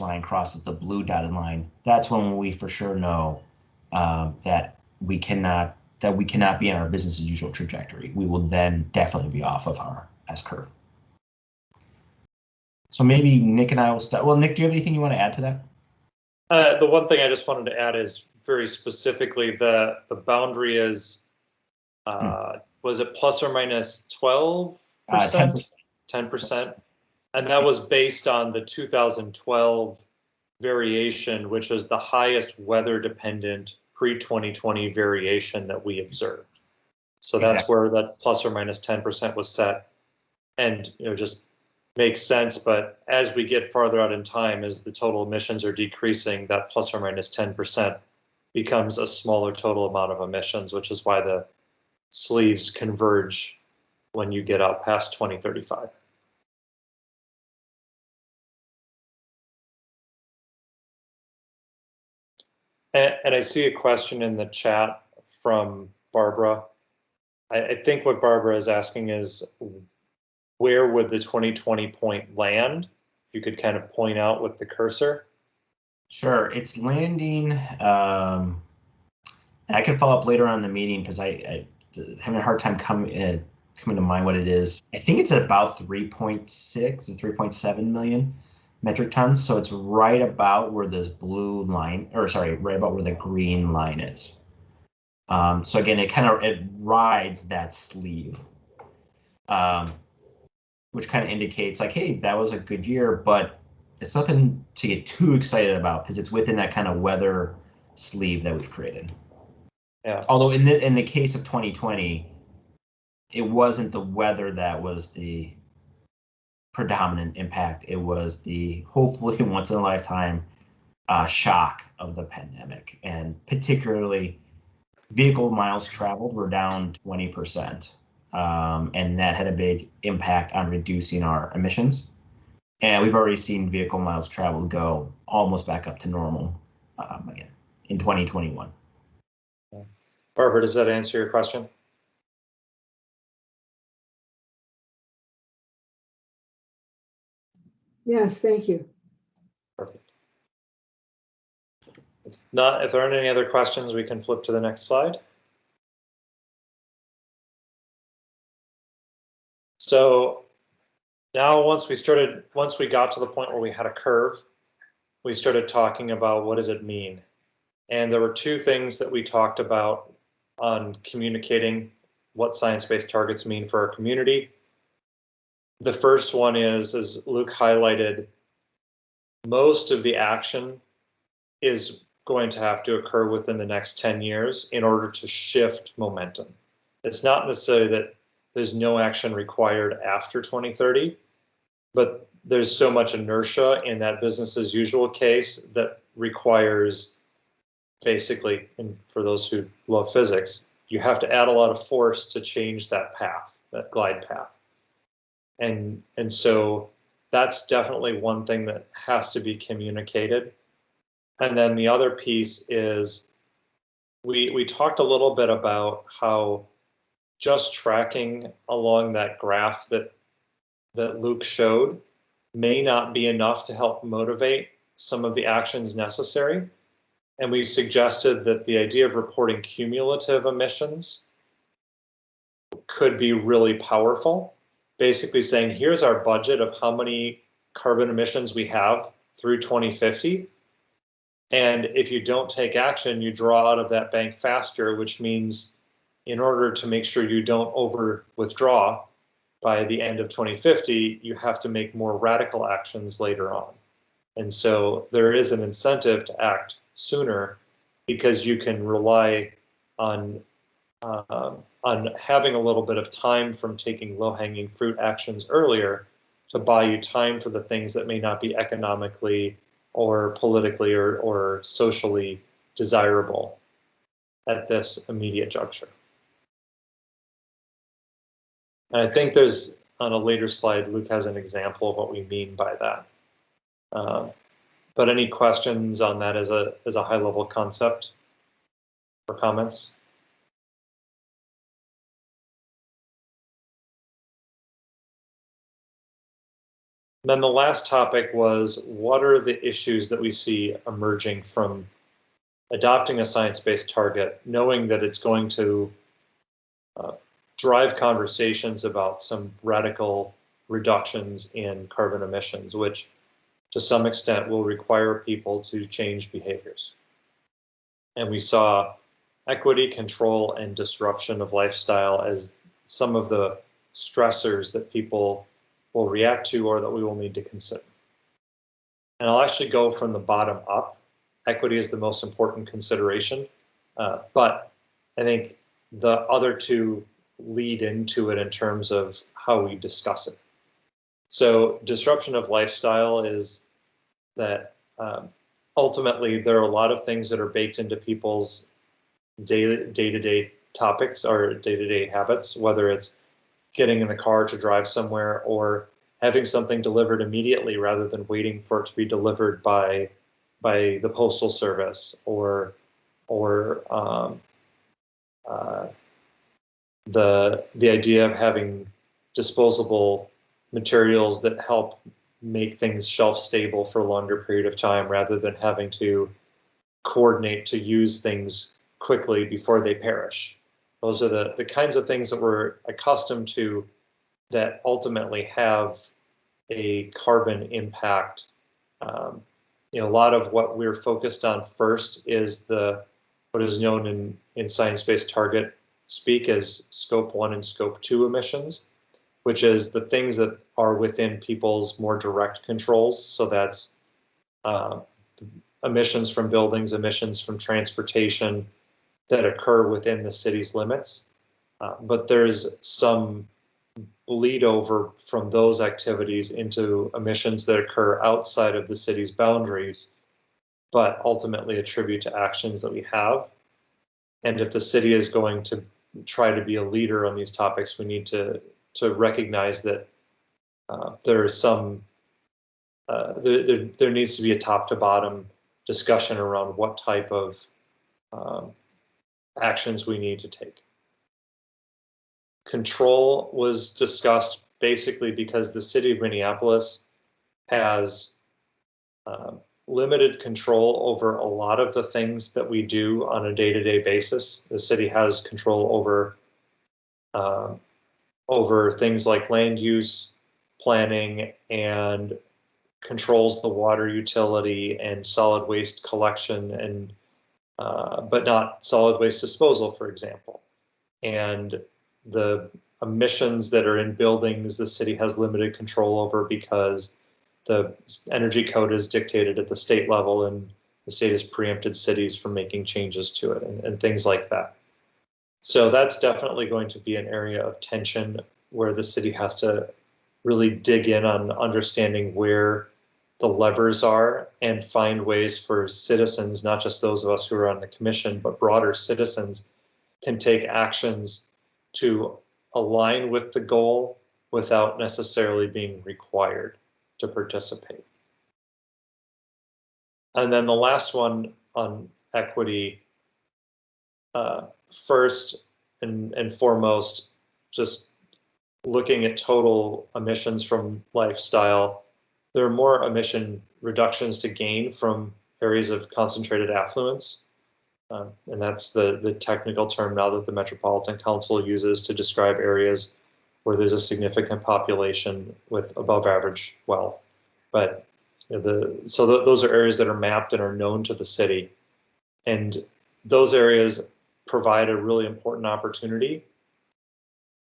line crosses the blue dotted line, that's when we for sure know that we cannot be on our business as usual trajectory. We will then definitely be off of our S-curve. So maybe Nick and I will start. Well, Nick, do you have anything you want to add to that? The one thing I just wanted to add is very specifically the boundary is, was it plus or minus 12%? 10%. 10%. And that was based on the 2012 variation, which is the highest weather dependent pre-2020 variation that we observed. So that's Exactly. where that plus or minus 10% was set. And, you know, just makes sense. But as we get farther out in time, as the total emissions are decreasing, that plus or minus 10% becomes a smaller total amount of emissions, which is why the sleeves converge when you get out past 2035. And I see a question in the chat from Barbara. I think what Barbara is asking is, where would the 2020 point land? If you could kind of point out with the cursor. Sure, it's landing. I can follow up later on in the meeting because I having a hard time coming to mind what it is. I think it's at about 3.6 or 3.7 million metric tons. So it's right about where the blue line, or sorry, right about where the green line is. So again, it rides that sleeve, which kind of indicates like, hey, that was a good year, but it's nothing to get too excited about because it's within that kind of weather sleeve that we've created. Yeah. Although in the case of 2020, it wasn't the weather that was the predominant impact. It was the hopefully once in a lifetime shock of the pandemic, and particularly vehicle miles traveled were down 20%. And that had a big impact on reducing our emissions. And we've already seen vehicle miles traveled go almost back up to normal again in 2021. Barbara, does that answer your question? Yes, thank you. Perfect. If there aren't any other questions, we can flip to the next slide. So now once we got to the point where we had a curve, we started talking about what does it mean? And there were two things that we talked about on communicating what science-based targets mean for our community. The first one is, as Luke highlighted, most of the action is going to have to occur within the next 10 years in order to shift momentum. It's not necessarily that there's no action required after 2030, but there's so much inertia in that business as usual case that requires basically, and for those who love physics, you have to add a lot of force to change that path, that glide path. And so that's definitely one thing that has to be communicated. And then the other piece is we talked a little bit about how just tracking along that graph that Luke showed may not be enough to help motivate some of the actions necessary. And we suggested that the idea of reporting cumulative emissions could be really powerful. Basically saying, here's our budget of how many carbon emissions we have through 2050. And if you don't take action, you draw out of that bank faster, which means in order to make sure you don't over withdraw by the end of 2050, you have to make more radical actions later on. And so there is an incentive to act sooner because you can rely on having a little bit of time from taking low-hanging fruit actions earlier to buy you time for the things that may not be economically or politically or socially desirable at this immediate juncture. And I think there's, on a later slide, Luke has an example of what we mean by that. But any questions on that as a high-level concept or comments? Then the last topic was, what are the issues that we see emerging from adopting a science-based target, knowing that it's going to drive conversations about some radical reductions in carbon emissions, which to some extent will require people to change behaviors. And we saw equity, control, and disruption of lifestyle as some of the stressors that people will react to or that we will need to consider. And I'll actually go from the bottom up. Equity is the most important consideration, but I think the other two lead into it in terms of how we discuss it. So disruption of lifestyle is that ultimately there are a lot of things that are baked into people's day-to-day topics or day-to-day habits, whether it's getting in the car to drive somewhere or having something delivered immediately rather than waiting for it to be delivered by the postal service or the idea of having disposable materials that help make things shelf stable for a longer period of time rather than having to coordinate to use things quickly before they perish. Those are the kinds of things that we're accustomed to that ultimately have a carbon impact. A lot of what we're focused on first is what is known in science-based target speak as Scope 1 and Scope 2 emissions, which is the things that are within people's more direct controls. So that's emissions from buildings, emissions from transportation that occur within the city's limits. But there's some bleed over from those activities into emissions that occur outside of the city's boundaries, but ultimately attribute to actions that we have. And if the city is going to try to be a leader on these topics, we need to recognize that there is some there needs to be a top to bottom discussion around what type of actions we need to take. Control was discussed basically because the city of Minneapolis has limited control over a lot of the things that we do on a day-to-day basis. The city has control over things like land use planning and controls the water utility and solid waste collection and but not solid waste disposal, for example. And the emissions that are in buildings, the city has limited control over because the energy code is dictated at the state level and the state has preempted cities from making changes to it and things like that. So that's definitely going to be an area of tension where the city has to really dig in on understanding where the levers are and find ways for citizens, not just those of us who are on the commission, but broader citizens can take actions to align with the goal without necessarily being required to participate. And then the last one on equity, first and foremost, just looking at total emissions from lifestyle, there are more emission reductions to gain from areas of concentrated affluence. And that's the technical term now that the Metropolitan Council uses to describe areas where there's a significant population with above average wealth. But those are areas that are mapped and are known to the city. And those areas provide a really important opportunity,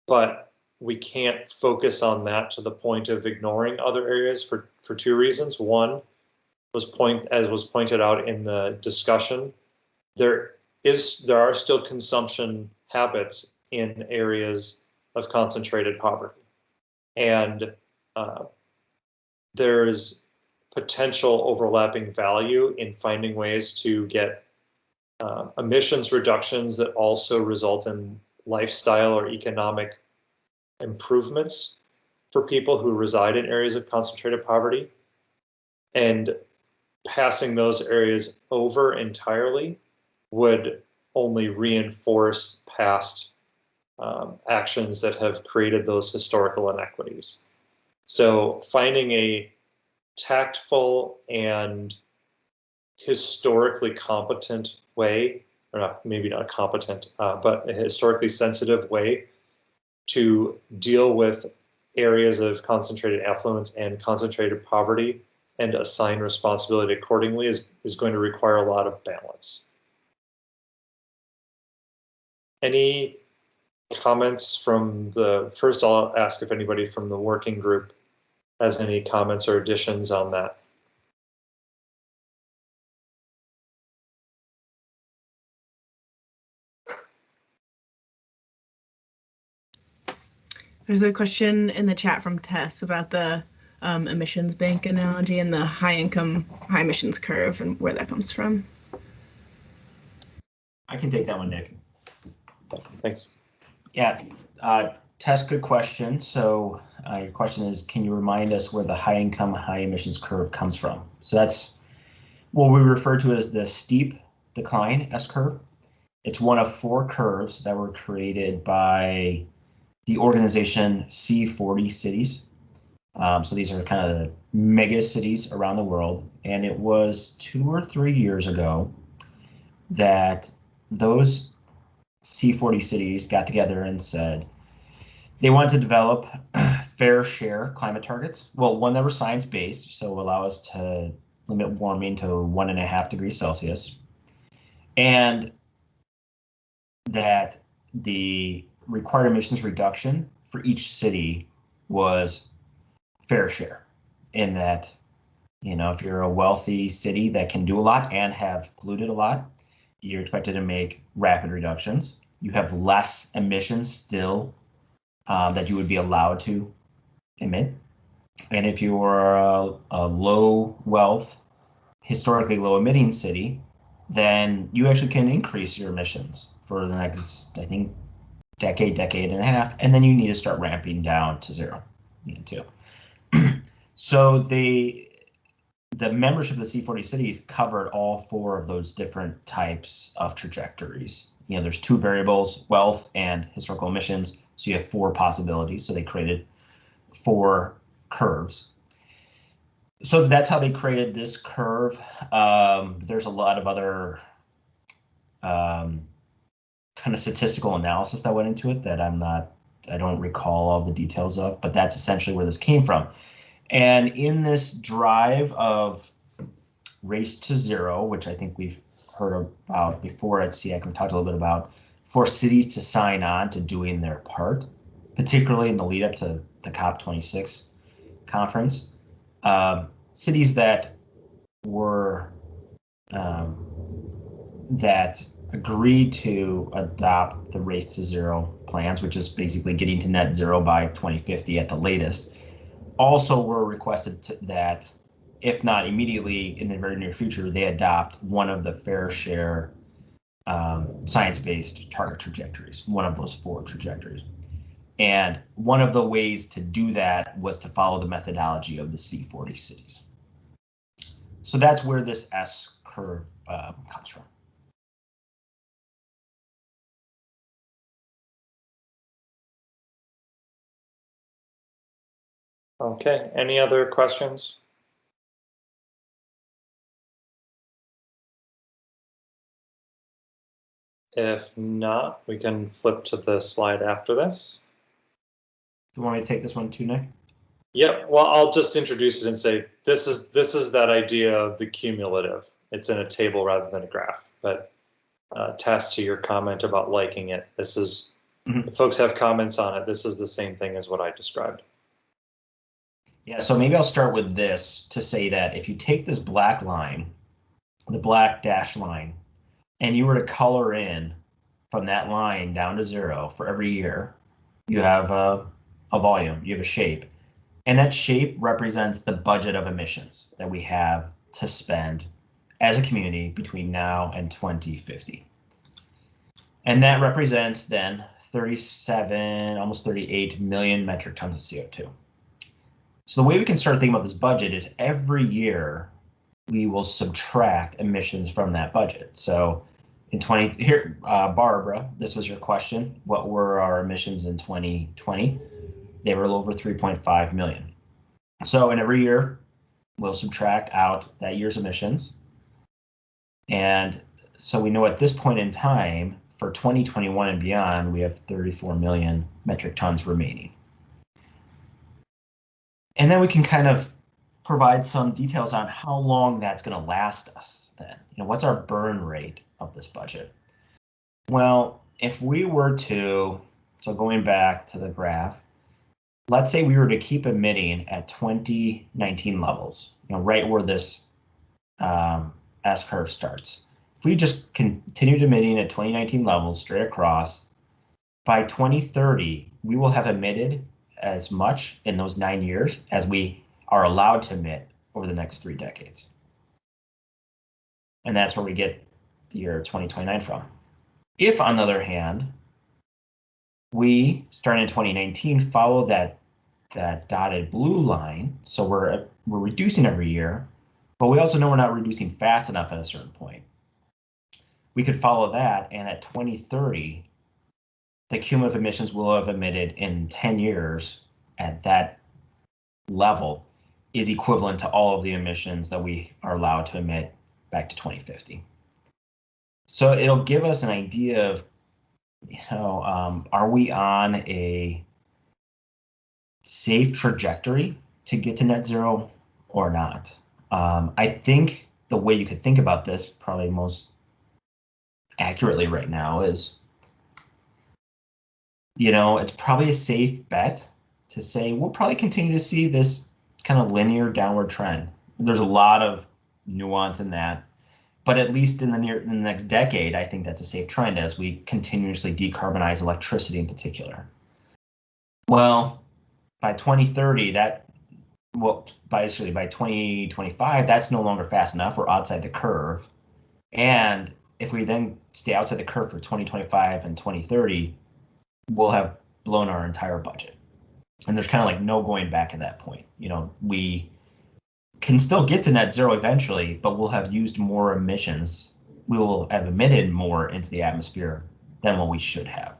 but we can't focus on that to the point of ignoring other areas for two reasons. One, as was pointed out in the discussion, there are still consumption habits in areas of concentrated poverty. And there's potential overlapping value in finding ways to get emissions reductions that also result in lifestyle or economic improvements for people who reside in areas of concentrated poverty. And passing those areas over entirely would only reinforce past actions that have created those historical inequities. So finding a tactful and historically competent way, or maybe not competent, but a historically sensitive way to deal with areas of concentrated affluence and concentrated poverty and assign responsibility accordingly is going to require a lot of balance. Any comments from first I'll ask if anybody from the working group has any comments or additions on that. There's a question in the chat from Tess about the emissions bank analogy and the high income, high emissions curve and where that comes from. I can take that one, Nick. Thanks. Yeah, Tess, good question. So your question is, can you remind us where the high income, high emissions curve comes from? So that's what we refer to as the steep decline S-curve. It's one of 4 curves that were created by the organization C40 cities. So these are kind of the mega cities around the world. And it was 2 or 3 years ago that those C40 cities got together and said they wanted to develop fair share climate targets. Well, one that were science-based, so allow us to limit warming to 1.5 degrees Celsius. And that the required emissions reduction for each city was fair share, in that, you know, if you're a wealthy city that can do a lot and have polluted a lot, you're expected to make rapid reductions. You have less emissions still that you would be allowed to emit. And if you are a low wealth, historically low emitting city, then you actually can increase your emissions for the next, I think, decade and a half, and then you need to start ramping down to 0. Too. So the membership of the C40 cities covered all 4 of those different types of trajectories. You know, there's 2 variables, wealth and historical emissions. So you have 4 possibilities. So they created 4 curves. So that's how they created this curve. There's a lot of other kind of statistical analysis that went into it that I don't recall all the details of, but that's essentially where this came from. And in this drive of race to 0, which I think we've heard about before at SEAC, we talked a little bit about, for cities to sign on to doing their part, particularly in the lead up to the COP26 conference, cities that were that agreed to adopt the race to 0 plans, which is basically getting to net 0 by 2050 at the latest, also were requested that, if not immediately in the very near future, they adopt one of the fair share science-based target trajectories, one of those 4 trajectories. And one of the ways to do that was to follow the methodology of the C40 cities. So that's where this S curve comes from. Okay, any other questions? If not, we can flip to the slide after this. Do you want me to take this one too, Nick? Yep, well, I'll just introduce it and say, this is that idea of the cumulative. It's in a table rather than a graph, but Tess, to your comment about liking it, this is, if folks have comments on it, this is the same thing as what I described. Yeah, so maybe I'll start with this to say that if you take this black line, the black dashed line, and you were to color in from that line down to 0 for every year, you have a volume, you have a shape. And that shape represents the budget of emissions that we have to spend as a community between now and 2050. And that represents then 37, almost 38 million metric tons of CO2. So the way we can start thinking about this budget is every year we will subtract emissions from that budget. So in Barbara, this was your question. What were our emissions in 2020? They were a little over 3.5 million. So in every year, we'll subtract out that year's emissions. And so we know at this point in time, for 2021 and beyond, we have 34 million metric tons remaining. And then we can kind of provide some details on how long that's going to last us then. You know, what's our burn rate of this budget? Well, if we were to, so going back to the graph, let's say we were to keep emitting at 2019 levels, you know, right where this S curve starts. If we just continued emitting at 2019 levels straight across, by 2030, we will have emitted as much in those 9 years as we are allowed to emit over the next 3 decades. And that's where we get the year 2029 from. If, on the other hand, we, starting in 2019, follow that dotted blue line, so we're reducing every year, but we also know we're not reducing fast enough at a certain point. We could follow that, and at 2030, the cumulative emissions will have emitted in 10 years at that level is equivalent to all of the emissions that we are allowed to emit back to 2050. So it'll give us an idea of, you know, are we on a safe trajectory to get to net zero or not? I think the way you could think about this probably most accurately right now is, you know, it's probably a safe bet to say we'll probably continue to see this kind of linear downward trend. There's a lot of nuance in that, but at least in the next decade, I think that's a safe trend as we continuously decarbonize electricity in particular. Well, by 2030, basically by 2025, that's no longer fast enough. We're outside the curve. And if we then stay outside the curve for 2025 and 2030, we'll have blown our entire budget. And there's kind of like no going back at that point. You know, we can still get to net zero eventually, but we'll have used more emissions. We will have emitted more into the atmosphere than what we should have.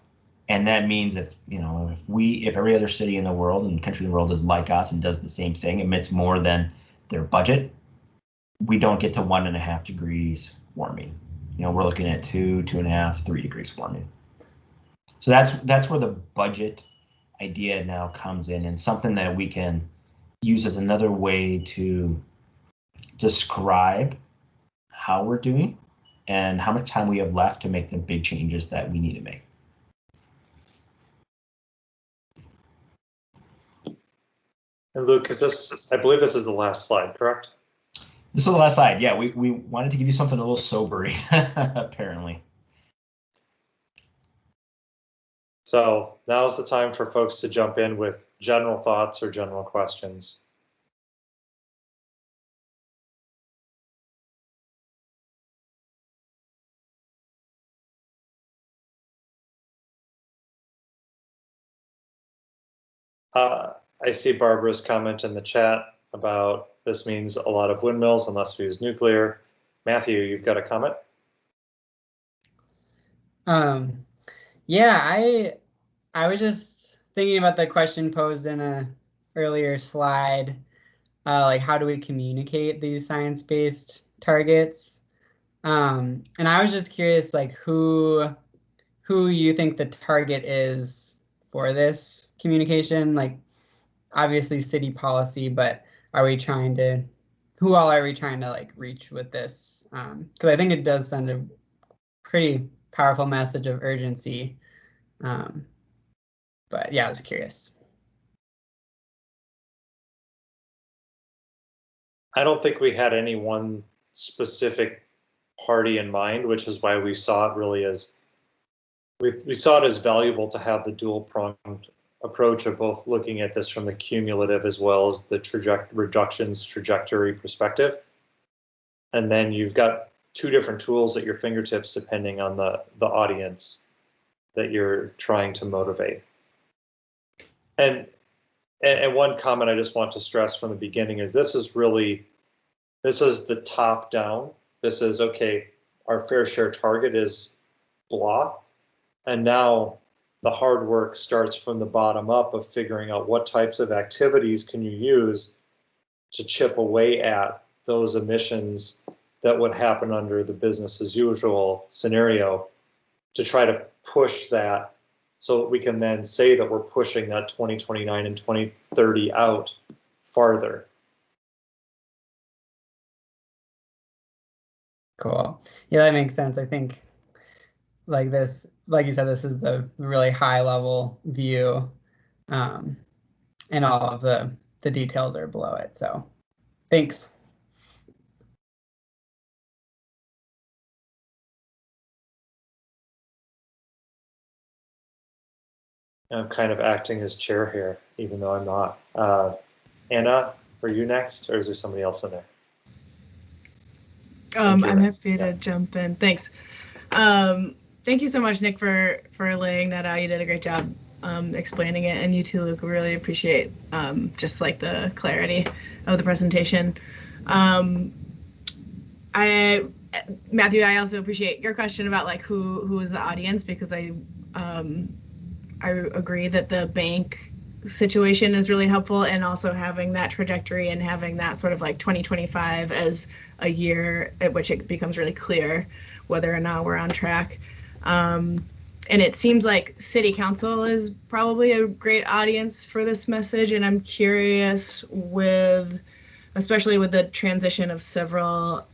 And that means if, you know, if every other city in the world and country in the world is like us and does the same thing, emits more than their budget, we don't get to 1.5 degrees warming. You know, we're looking at 2.5, 3 degrees warming. So that's where the budget idea now comes in, and something that we can use as another way to describe how we're doing and how much time we have left to make the big changes that we need to make. And Luke, I believe this is the last slide, correct? This is the last slide. Yeah, we wanted to give you something a little sobering, apparently. So now's the time for folks to jump in with general thoughts or general questions. I see Barbara's comment in the chat about this means a lot of windmills unless we use nuclear. Matthew, you've got a comment? Yeah, I was just thinking about the question posed in a earlier slide, like how do we communicate these science-based targets? And I was just curious, like who you think the target is for this communication? Like obviously city policy, but who all are we trying to like reach with this? Because I think it does send a pretty powerful message of urgency. But yeah, I was curious. I don't think we had any one specific party in mind, which is why we saw it really as we saw it as valuable to have the dual-pronged approach of both looking at this from the cumulative as well as the reductions trajectory perspective. And then you've got two different tools at your fingertips depending on the audience that you're trying to motivate. And one comment I just want to stress from the beginning is this is the top down. This is, okay, our fair share target is blah. And now the hard work starts from the bottom up of figuring out what types of activities can you use to chip away at those emissions that would happen under the business as usual scenario to try to push that so that we can then say that we're pushing that 2029 and 2030 out farther. Cool. Yeah, that makes sense. I think like this, like you said, this is the really high level view, and all of the details are below it. So thanks. I'm kind of acting as chair here, even though I'm not. Anna, are you next, or is there somebody else in there? I'm happy to jump in. Thanks. Thank you so much, Nick, for laying that out. You did a great job explaining it, and you too, Luke. We really appreciate just like the clarity of the presentation. Matthew, I also appreciate your question about like who is the audience, because I agree that the bank situation is really helpful, and also having that trajectory and having that sort of like 2025 as a year at which it becomes really clear whether or not we're on track. And it seems like City Council is probably a great audience for this message, and I'm curious especially with the transition of several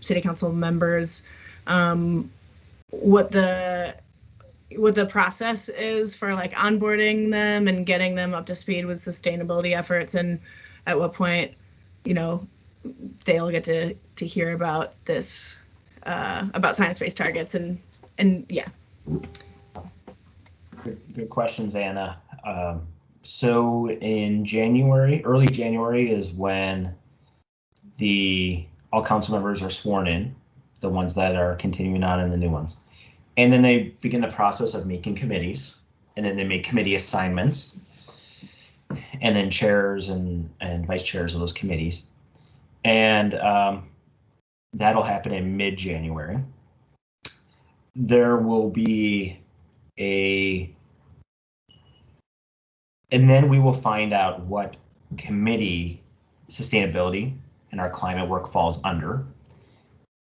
City Council members, what the process is for like onboarding them and getting them up to speed with sustainability efforts, and at what point, they'll get to hear about this, about science-based targets and yeah. Good questions, Anna. So in January, early January is when all council members are sworn in, the ones that are continuing on and the new ones. And then they begin the process of making committees, and then they make committee assignments, and then chairs and vice chairs of those committees. And that'll happen in mid-January. There will be and then we will find out what committee sustainability and our climate work falls under.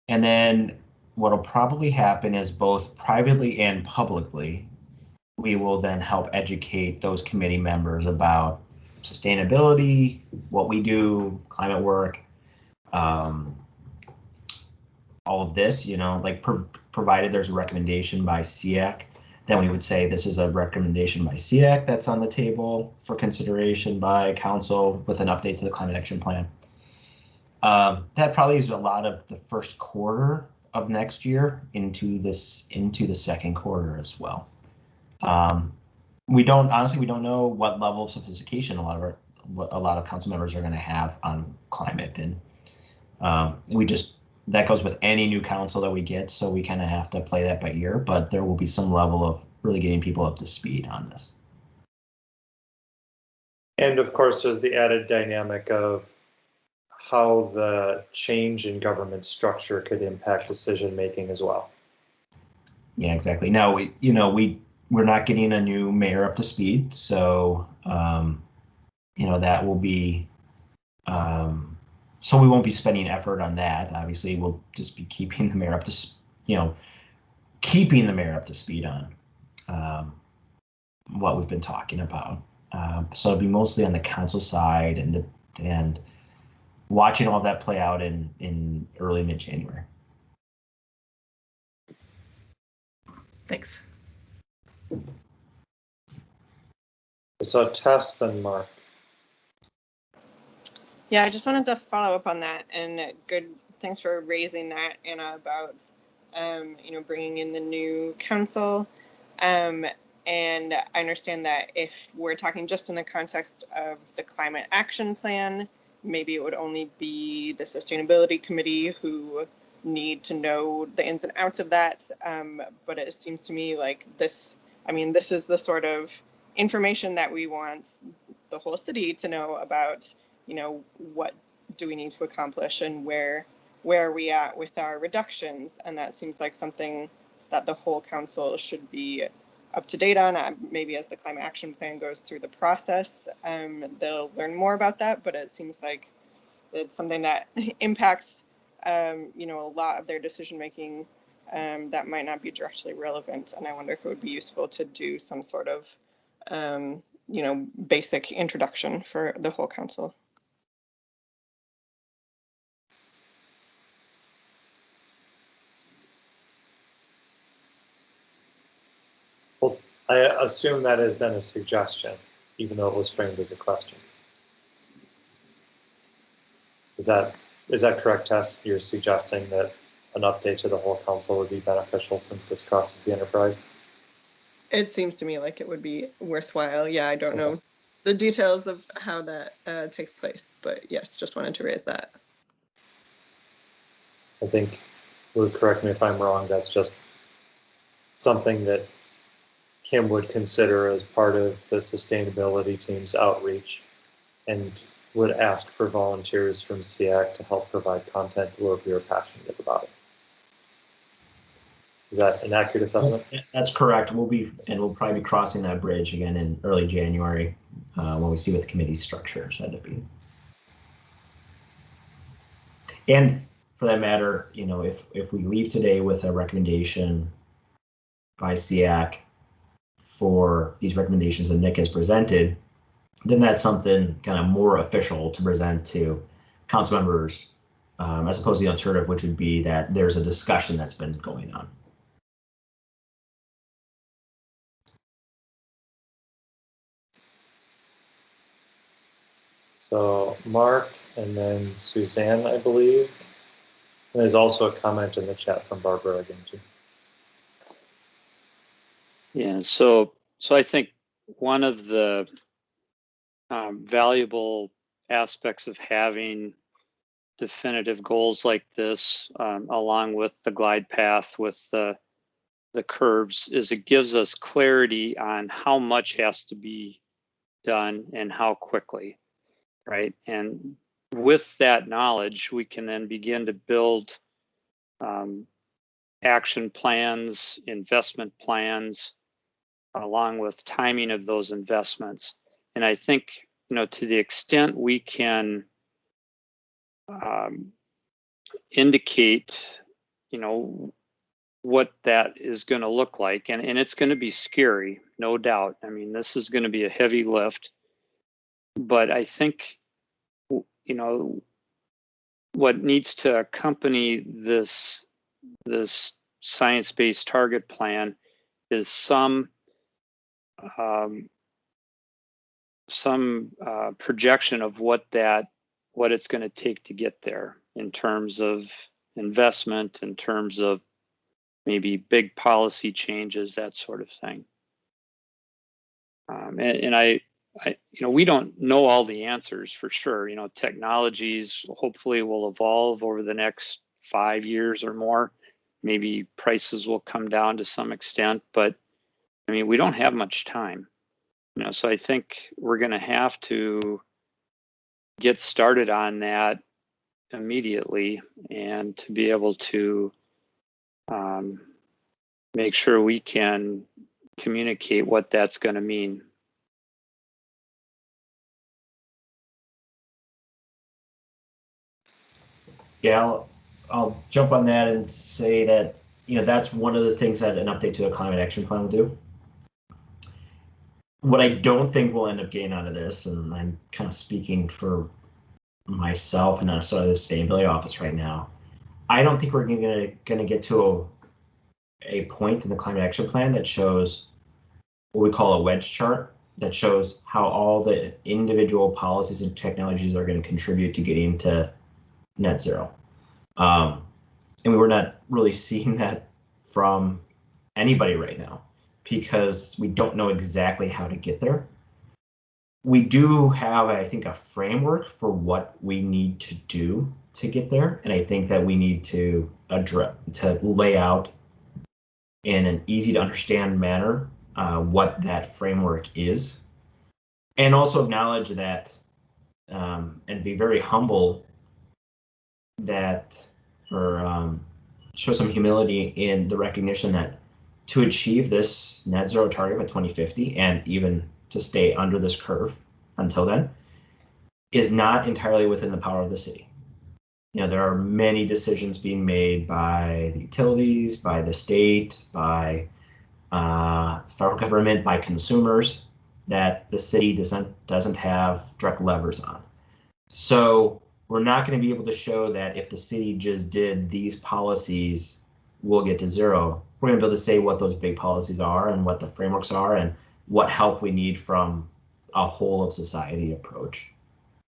And then what'll probably happen is both privately and publicly, we will then help educate those committee members about sustainability, what we do, climate work, all of this, like provided there's a recommendation by SEAC, then we would say this is a recommendation by SEAC that's on the table for consideration by council with an update to the climate action plan. That probably is a lot of the first quarter of next year into the second quarter as well. We don't know what level of sophistication a lot of council members are going to have on climate, and that goes with any new council that we get, so we kind of have to play that by ear, but there will be some level of really getting people up to speed on this. And of course, there's the added dynamic of how the change in government structure could impact decision making as well. Yeah, exactly. Now we're not getting a new mayor up to speed, so that will be so we won't be spending effort on that. Obviously, we'll just be keeping the mayor up to speed on what we've been talking about. So it'll be mostly on the council side and watching all that play out in early mid-January. Thanks. So Tess, then Mark. Yeah, I just wanted to follow up on that, and thanks for raising that, Anna, about bringing in the new council. And I understand that if we're talking just in the context of the climate action plan, maybe it would only be the sustainability committee who need to know the ins and outs of that. But it seems to me like this is the sort of information that we want the whole city to know about. What do we need to accomplish, and where are we at with our reductions? And that seems like something that the whole council should be up to date on. Maybe as the climate action plan goes through the process, they'll learn more about that, but it seems like it's something that impacts a lot of their decision making that might not be directly relevant. And I wonder if it would be useful to do some sort of, basic introduction for the whole council. Well, I assume that is then a suggestion, even though it was framed as a question. Is that correct, Tess? You're suggesting that an update to the whole council would be beneficial since this crosses the enterprise? It seems to me like it would be worthwhile. Yeah, I don't know the details of how that takes place, but yes, just wanted to raise that. I think, Luke, correct me if I'm wrong, that's just something that Kim would consider as part of the sustainability team's outreach and would ask for volunteers from SEAC to help provide content where we are passionate about it. Is that an accurate assessment? That's correct. We'll probably be crossing that bridge again in early January when we see what the committee structures end up being. And for that matter, if we leave today with a recommendation by SEAC for these recommendations that Nick has presented, then that's something kind of more official to present to council members, as opposed to the alternative, which would be that there's a discussion that's been going on. So Mark and then Suzanne, I believe. And there's also a comment in the chat from Barbara again too. Yeah, so I think one of the valuable aspects of having definitive goals like this, along with the glide path with the curves, is it gives us clarity on how much has to be done and how quickly, right? And with that knowledge, we can then begin to build action plans, investment plans, along with timing of those investments. And I think, to the extent we can indicate, what that is going to look like, and it's going to be scary, no doubt. I mean, this is going to be a heavy lift, but I think, what needs to accompany this science-based target plan is some projection of what it's going to take to get there in terms of investment, in terms of maybe big policy changes, that sort of thing. And I we don't know all the answers for sure. Technologies hopefully will evolve over the next 5 years or more. Maybe prices will come down to some extent, but I mean, we don't have much time. So I think we're going to have to get started on that immediately, and to be able to make sure we can communicate what that's going to mean. Yeah, I'll jump on that and say that, that's one of the things that an update to a climate action plan will do. What I don't think we'll end up getting out of this, and I'm kind of speaking for myself and also the sustainability office right now, I don't think we're going to get to a point in the climate action plan that shows what we call a wedge chart, that shows how all the individual policies and technologies are going to contribute to getting to net zero. And we're not really seeing that from anybody right now, because we don't know exactly how to get there. We do have, I think, a framework for what we need to do to get there, and I think that we need to lay out in an easy to understand manner what that framework is, and also acknowledge that and be very humble that, or show some humility in the recognition that to achieve this net zero target by 2050, and even to stay under this curve until then, is not entirely within the power of the city. there are many decisions being made by the utilities, by the state, by federal government, by consumers that the city doesn't have direct levers on. So we're not going to be able to show that if the city just did these policies, we'll get to zero. We're going to be able to say what those big policies are and what the frameworks are and what help we need from a whole of society approach.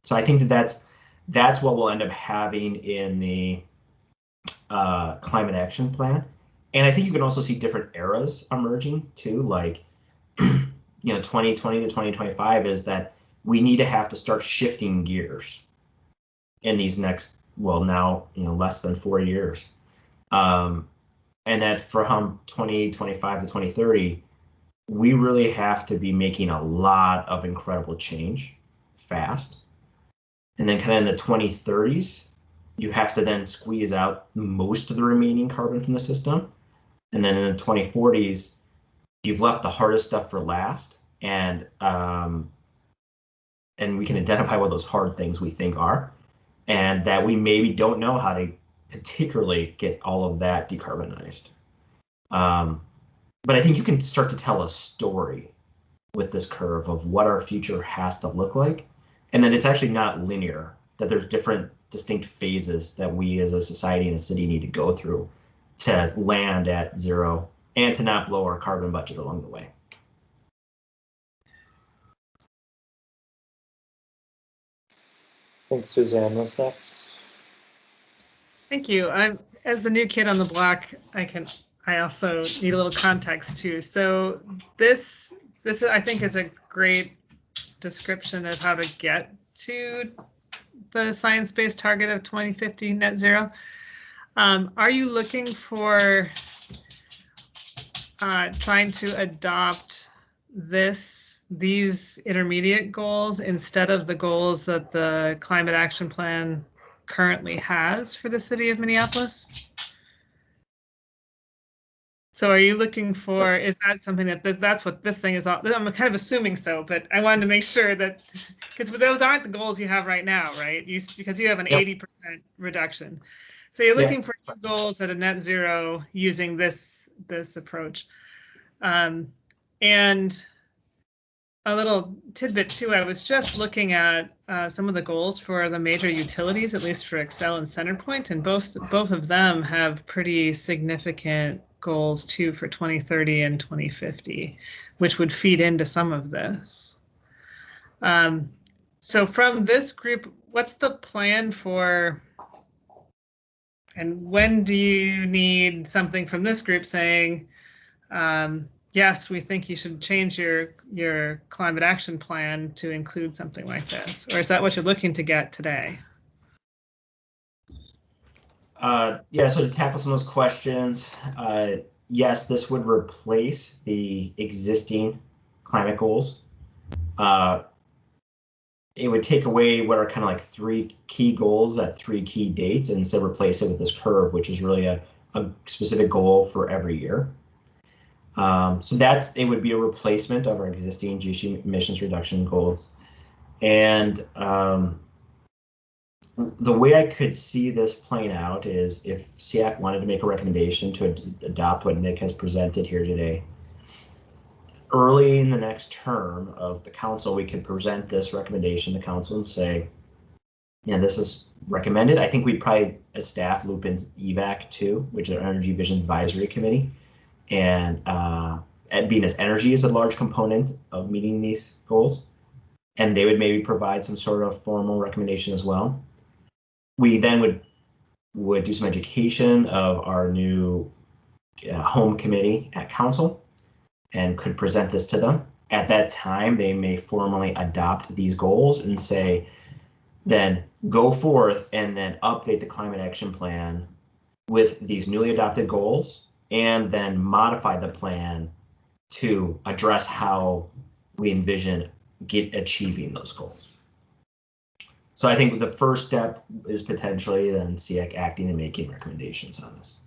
So I think that's what we'll end up having in the climate action plan. And I think you can also see different eras emerging too, like 2020 to 2025 is that we need to have to start shifting gears in these next, now less than 4 years. And that from 2025 to 2030, we really have to be making a lot of incredible change fast. And then kind of in the 2030s, you have to then squeeze out most of the remaining carbon from the system. And then in the 2040s, you've left the hardest stuff for last. And we can identify what those hard things we think are, and that we maybe don't know how to particularly get all of that decarbonized. But I think you can start to tell a story with this curve of what our future has to look like, and that it's actually not linear, that there's different distinct phases that we as a society and a city need to go through to land at zero and to not blow our carbon budget along the way. Thanks, Suzanne. What's next? Thank you. As the new kid on the block, I also need a little context too. So this I think is a great description of how to get to the science-based target of 2050 net zero. Are you looking for trying to adopt these intermediate goals instead of the goals that the climate action plan currently has for the city of Minneapolis? So are you looking for, is that something that's what this thing is all, I'm kind of assuming so, but I wanted to make sure that, because those aren't the goals you have right now, right? Because you have an 80% reduction. So you're looking for goals at a net zero using this approach. And a little tidbit too, I was just looking at some of the goals for the major utilities, at least for Excel and Centerpoint, and both of them have pretty significant goals too for 2030 and 2050, which would feed into some of this. So from this group, what's the plan for, and when do you need something from this group saying, yes, we think you should change your climate action plan to include something like this? Or is that what you're looking to get today? Yeah, so to tackle some of those questions, yes, this would replace the existing climate goals. It would take away what are kind of like 3 key goals at 3 key dates and instead replace it with this curve, which is really a specific goal for every year. So it would be a replacement of our existing GHG emissions reduction goals. And the way I could see this playing out is if SEAC wanted to make a recommendation to adopt what Nick has presented here today, early in the next term of the council, we could present this recommendation to council and say, this is recommended. I think we'd probably, as staff, loop in EVAC too, which is our Energy Vision Advisory Committee. And Venus Energy is a large component of meeting these goals, and they would maybe provide some sort of formal recommendation as well. We then would do some education of our new home committee at council and could present this to them. At that time, they may formally adopt these goals and say, then go forth and then update the climate action plan with these newly adopted goals, and then modify the plan to address how we envision achieving those goals. So I think the first step is potentially then SEAC acting and making recommendations on this.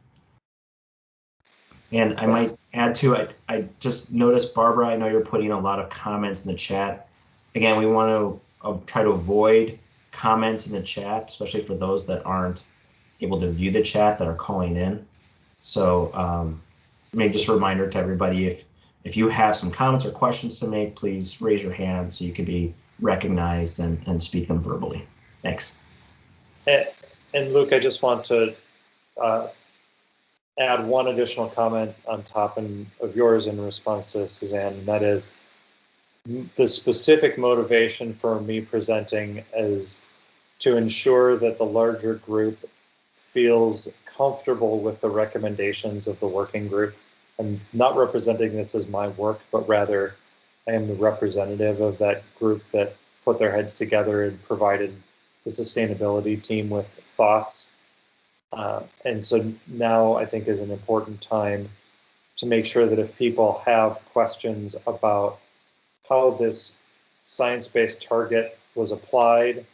And I might add to it, I just noticed, Barbara, I know you're putting a lot of comments in the chat. Again, we want to try to avoid comment in the chat, especially for those that aren't able to view the chat that are calling in. So maybe just a reminder to everybody, if you have some comments or questions to make, please raise your hand so you can be recognized and speak them verbally. Thanks. And Luke, I just want to add one additional comment on top of yours in response to Suzanne, and that is the specific motivation for me presenting is to ensure that the larger group feels comfortable with the recommendations of the working group. I'm not representing this as my work, but rather I am the representative of that group that put their heads together and provided the sustainability team with thoughts. And so now I think is an important time to make sure that if people have questions about how this science-based target was applied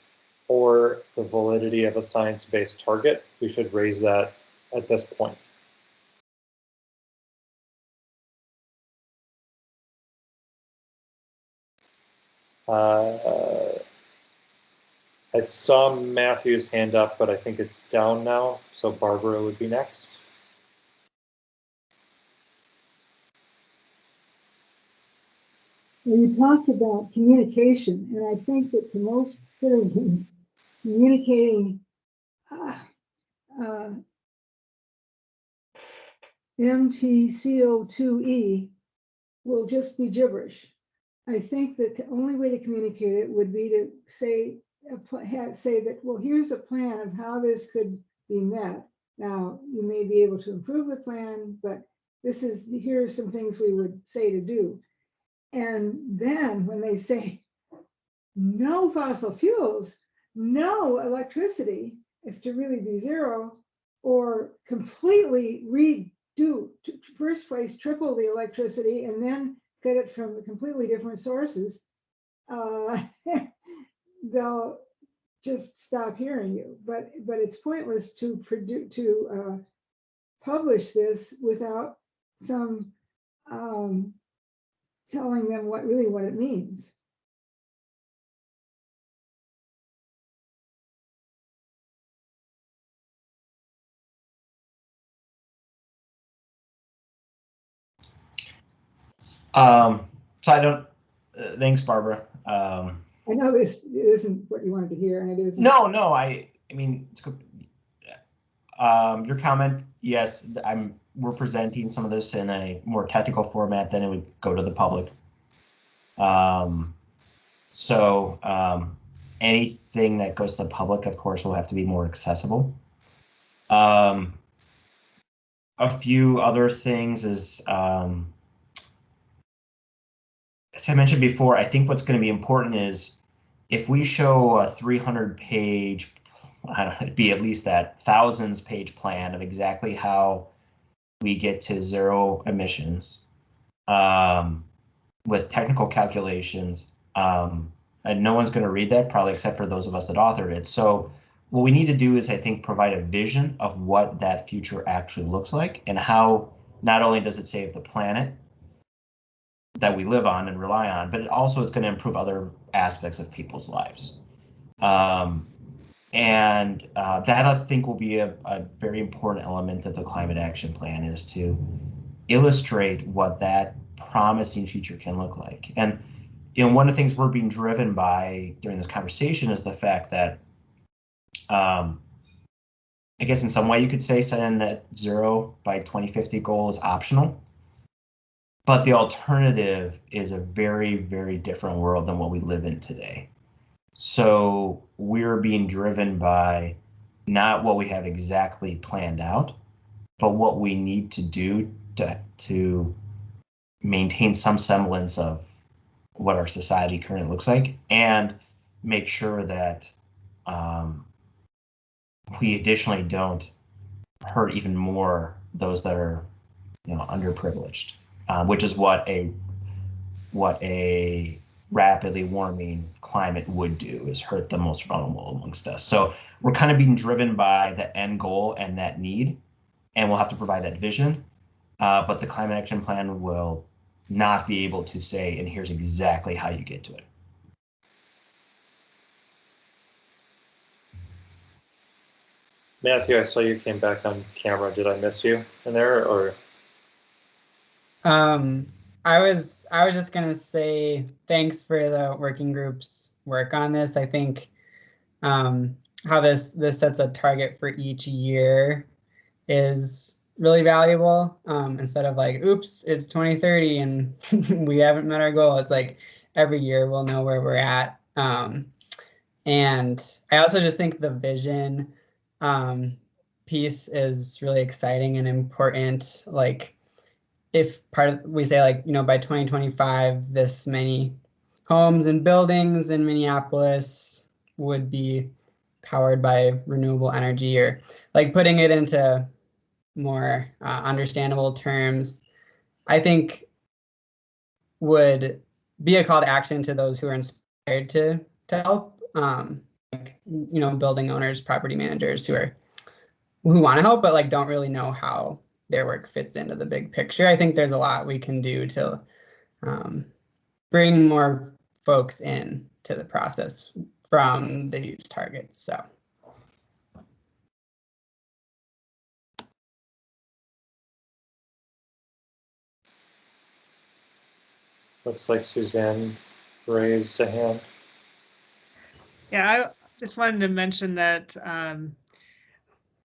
or the validity of a science-based target, we should raise that at this point. I saw Matthew's hand up, but I think it's down now, so Barbara would be next. Well, you talked about communication, and I think that to most citizens, communicating MTCO2E will just be gibberish. I think that the only way to communicate it would be to say that, well, here's a plan of how this could be met. Now, you may be able to improve the plan, but here are some things we would say to do. And then when they say no fossil fuels, no electricity, if to really be zero, or completely redo, first place, triple the electricity and then get it from completely different sources, they'll just stop hearing you. But it's pointless to publish this without some telling them what it means. So I don't, thanks, Barbara. I know this isn't what you wanted to hear, and it isn't. No, I mean, it's good. Your comment, yes, we're presenting some of this in a more technical format than it would go to the public. Anything that goes to the public, of course, will have to be more accessible. A few other things is, as I mentioned before, I think what's going to be important is if we show a 300-page, I don't know, it'd be at least that thousands-page plan of exactly how we get to zero emissions with technical calculations, and no one's going to read that, probably except for those of us that authored it. So what we need to do is, I think, provide a vision of what that future actually looks like and how not only does it save the planet that we live on and rely on, but it's going to improve other aspects of people's lives. That I think will be a very important element of the climate action plan, is to illustrate what that promising future can look like. And one of the things we're being driven by during this conversation is the fact that I guess in some way you could say setting net zero by 2050 goal is optional. But the alternative is a very, very different world than what we live in today. So we're being driven by not what we have exactly planned out, but what we need to do to maintain some semblance of what our society currently looks like, and make sure that we additionally don't hurt even more those that are, underprivileged. Which is what a rapidly warming climate would do, is hurt the most vulnerable amongst us. So we're kind of being driven by the end goal and that need, and we'll have to provide that vision. But the climate action plan will not be able to say, and here's exactly how you get to it. Matthew, I saw you came back on camera. Did I miss you in there, or? I was just gonna say thanks for the working group's work on this. I think how this sets a target for each year is really valuable. Instead of like, oops, it's 2030 and we haven't met our goal. It's like every year we'll know where we're at. And I also just think the vision piece is really exciting and important. Like, if we say like, by 2025, this many homes and buildings in Minneapolis would be powered by renewable energy, or like putting it into more understandable terms, I think would be a call to action to those who are inspired to help, like, building owners, property managers who want to help, but like don't really know how their work fits into the big picture. I think there's a lot we can do to bring more folks in to the process from these targets. So. Looks like Suzanne raised a hand. Yeah, I just wanted to mention that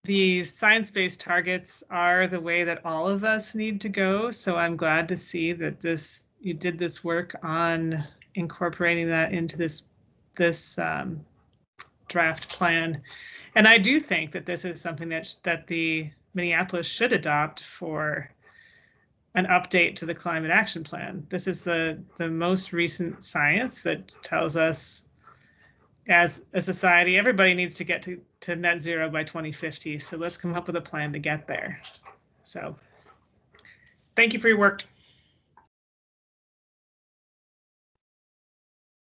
the science-based targets are the way that all of us need to go. So I'm glad to see that you did this work on incorporating that into this draft plan. And I do think that this is something that the Minneapolis should adopt for an update to the climate action plan. This is the most recent science that tells us, as a society, everybody needs to get to net zero by 2050. So let's come up with a plan to get there. So thank you for your work.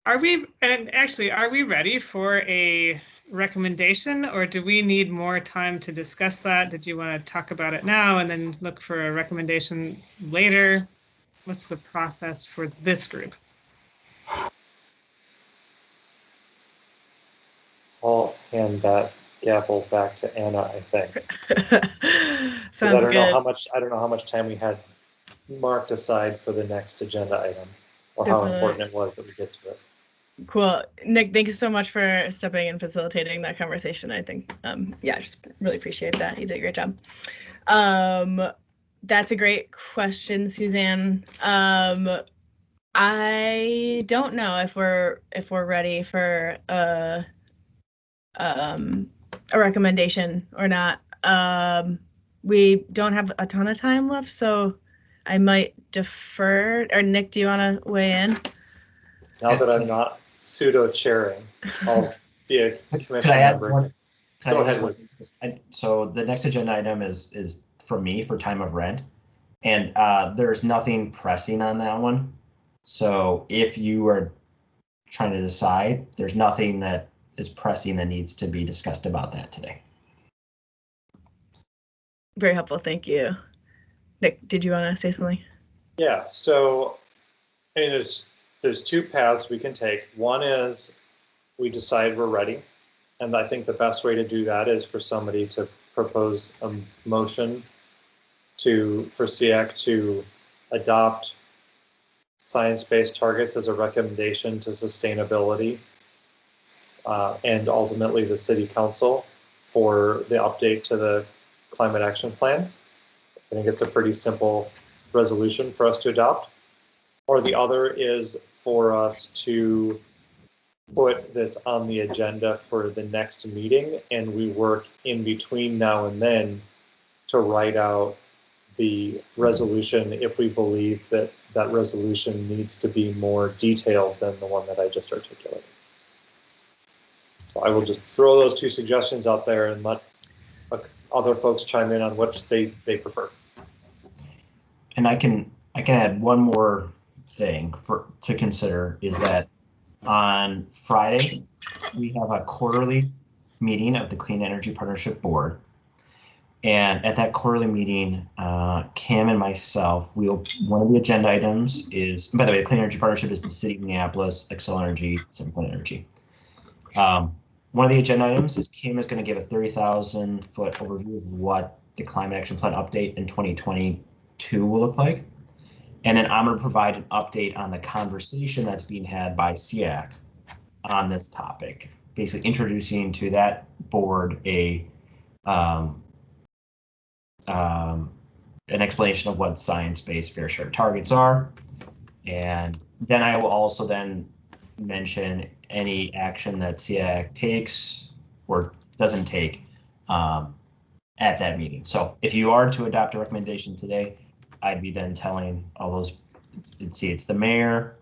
Are we ready for a recommendation, or do we need more time to discuss that? Did you want to talk about it now and then look for a recommendation later? What's the process for this group? I'll hand that gavel back to Anna, I think. Sounds I don't good. know how much time we had marked aside for the next agenda item, or Definitely. how important it was that we get to it. Cool. Nick, thank you so much for stepping and facilitating that conversation. I think, I just really appreciate that. You did a great job. That's a great question, Suzanne. I don't know if we're ready for a recommendation or not. We don't have a ton of time left, so I might defer. Or Nick, do you want to weigh in? Now that I'm not pseudo-chairing, I'll be a commission Could I add member. one? Go ahead. So the next agenda item is for me for time of rent, and there's nothing pressing on that one. So if you are trying to decide, there's nothing that is pressing that needs to be discussed about that today. Very helpful, thank you. Nick, did you want to say something? Yeah, so I mean, there's two paths we can take. One is we decide we're ready. And I think the best way to do that is for somebody to propose a motion for SEAC to adopt science-based targets as a recommendation to sustainability and ultimately the city council for the update to the climate action plan. I think it's a pretty simple resolution for us to adopt. Or the other is for us to put this on the agenda for the next meeting, and we work in between now and then to write out the resolution if we believe that that resolution needs to be more detailed than the one that I just articulated. So I will just throw those two suggestions out there and let other folks chime in on which they prefer. And I can add one more thing to consider, is that on Friday we have a quarterly meeting of the Clean Energy Partnership Board, and at that quarterly meeting, Kim and myself, one of the agenda items is, by the way, the Clean Energy Partnership is the City of Minneapolis, Xcel Energy, Simple Energy. One of the agenda items is Kim is going to give a 30,000-foot overview of what the Climate Action Plan update in 2022 will look like. And then I'm going to provide an update on the conversation that's being had by SEAC on this topic, basically introducing to that board an explanation of what science-based fair share targets are. And then I will also then mention any action that SEAC takes or doesn't take at that meeting. So if you are to adopt a recommendation today, I'd be then telling all those, it's the mayor,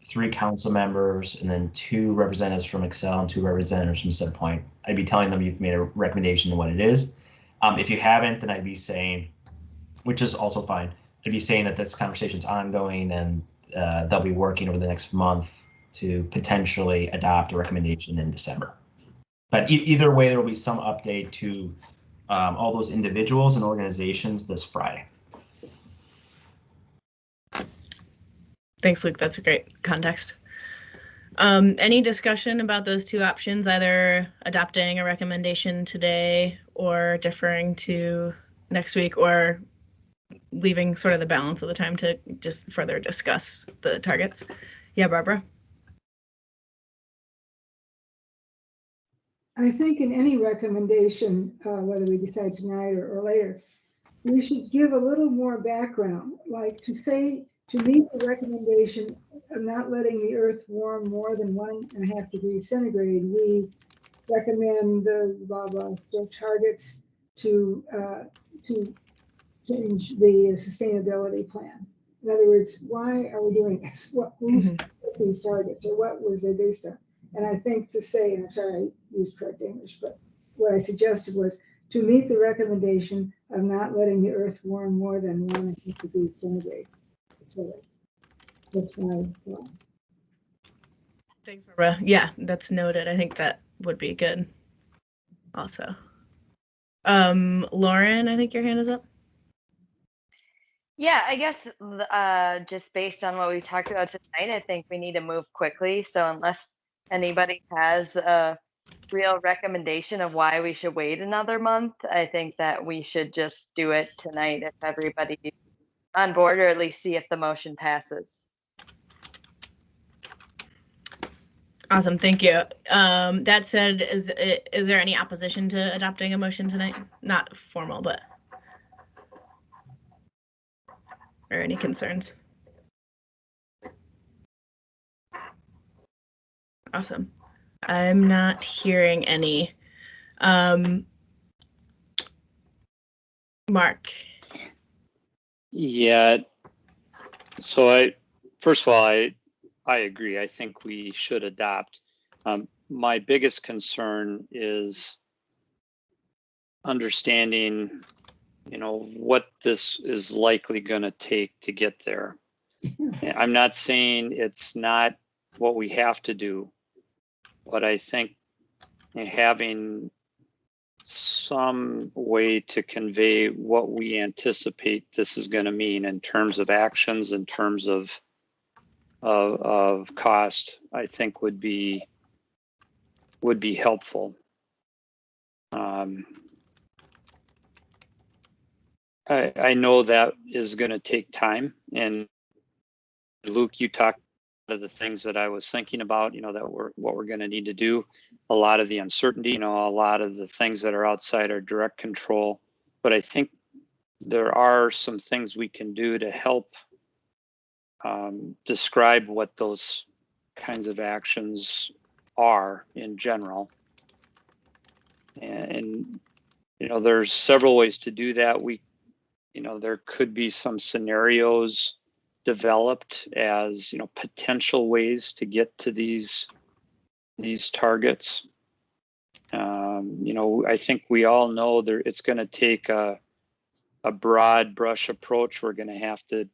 3 council members, and then 2 representatives from Excel and 2 representatives from Centerpoint. I'd be telling them you've made a recommendation and what it is. If you haven't, then I'd be saying, which is also fine, I'd be saying that this conversation's ongoing and they'll be working over the next month to potentially adopt a recommendation in December. But either way, there will be some update to all those individuals and organizations this Friday. Thanks, Luke. That's a great context. Any discussion about those 2 options, either adopting a recommendation today or deferring to next week, or leaving sort of the balance of the time to just further discuss the targets? Yeah, Barbara? I think in any recommendation, whether we decide tonight or later, we should give a little more background, like to say, to meet the recommendation of not letting the earth warm more than 1.5 degrees centigrade, we recommend the blah, blah, still targets to change the sustainability plan. In other words, why are we doing this? Who set these targets, or what was they based on? And I think to say, and I'm sorry I used correct English, but what I suggested was to meet the recommendation of not letting the earth warm more than 1.5 degrees centigrade. So that's my thought. Thanks, Barbara. Yeah, that's noted. I think that would be good also. Lauren, I think your hand is up. Yeah, I guess just based on what we talked about tonight, I think we need to move quickly. So unless anybody has a real recommendation of why we should wait another month, I think that we should just do it tonight if everybody's on board, or at least see if the motion passes. Awesome, thank you. That said, is there any opposition to adopting a motion tonight? Not formal, but or any concerns? Awesome. I'm not hearing any. Mark. Yeah. So first of all, I agree. I think we should adopt. My biggest concern is understanding, what this is likely going to take to get there. I'm not saying it's not what we have to do, but I think having some way to convey what we anticipate this is going to mean in terms of actions, in terms of cost, I think would be helpful. I know that is going to take time, and Luke, you talked about the things that I was thinking about, that what we're going to need to do, a lot of the uncertainty, a lot of the things that are outside our direct control. But I think there are some things we can do to help describe what those kinds of actions are in general. And there's several ways to do that. There could be some scenarios developed as potential ways to get to these targets. I think we all know it's going to take a broad brush approach. We're going to have to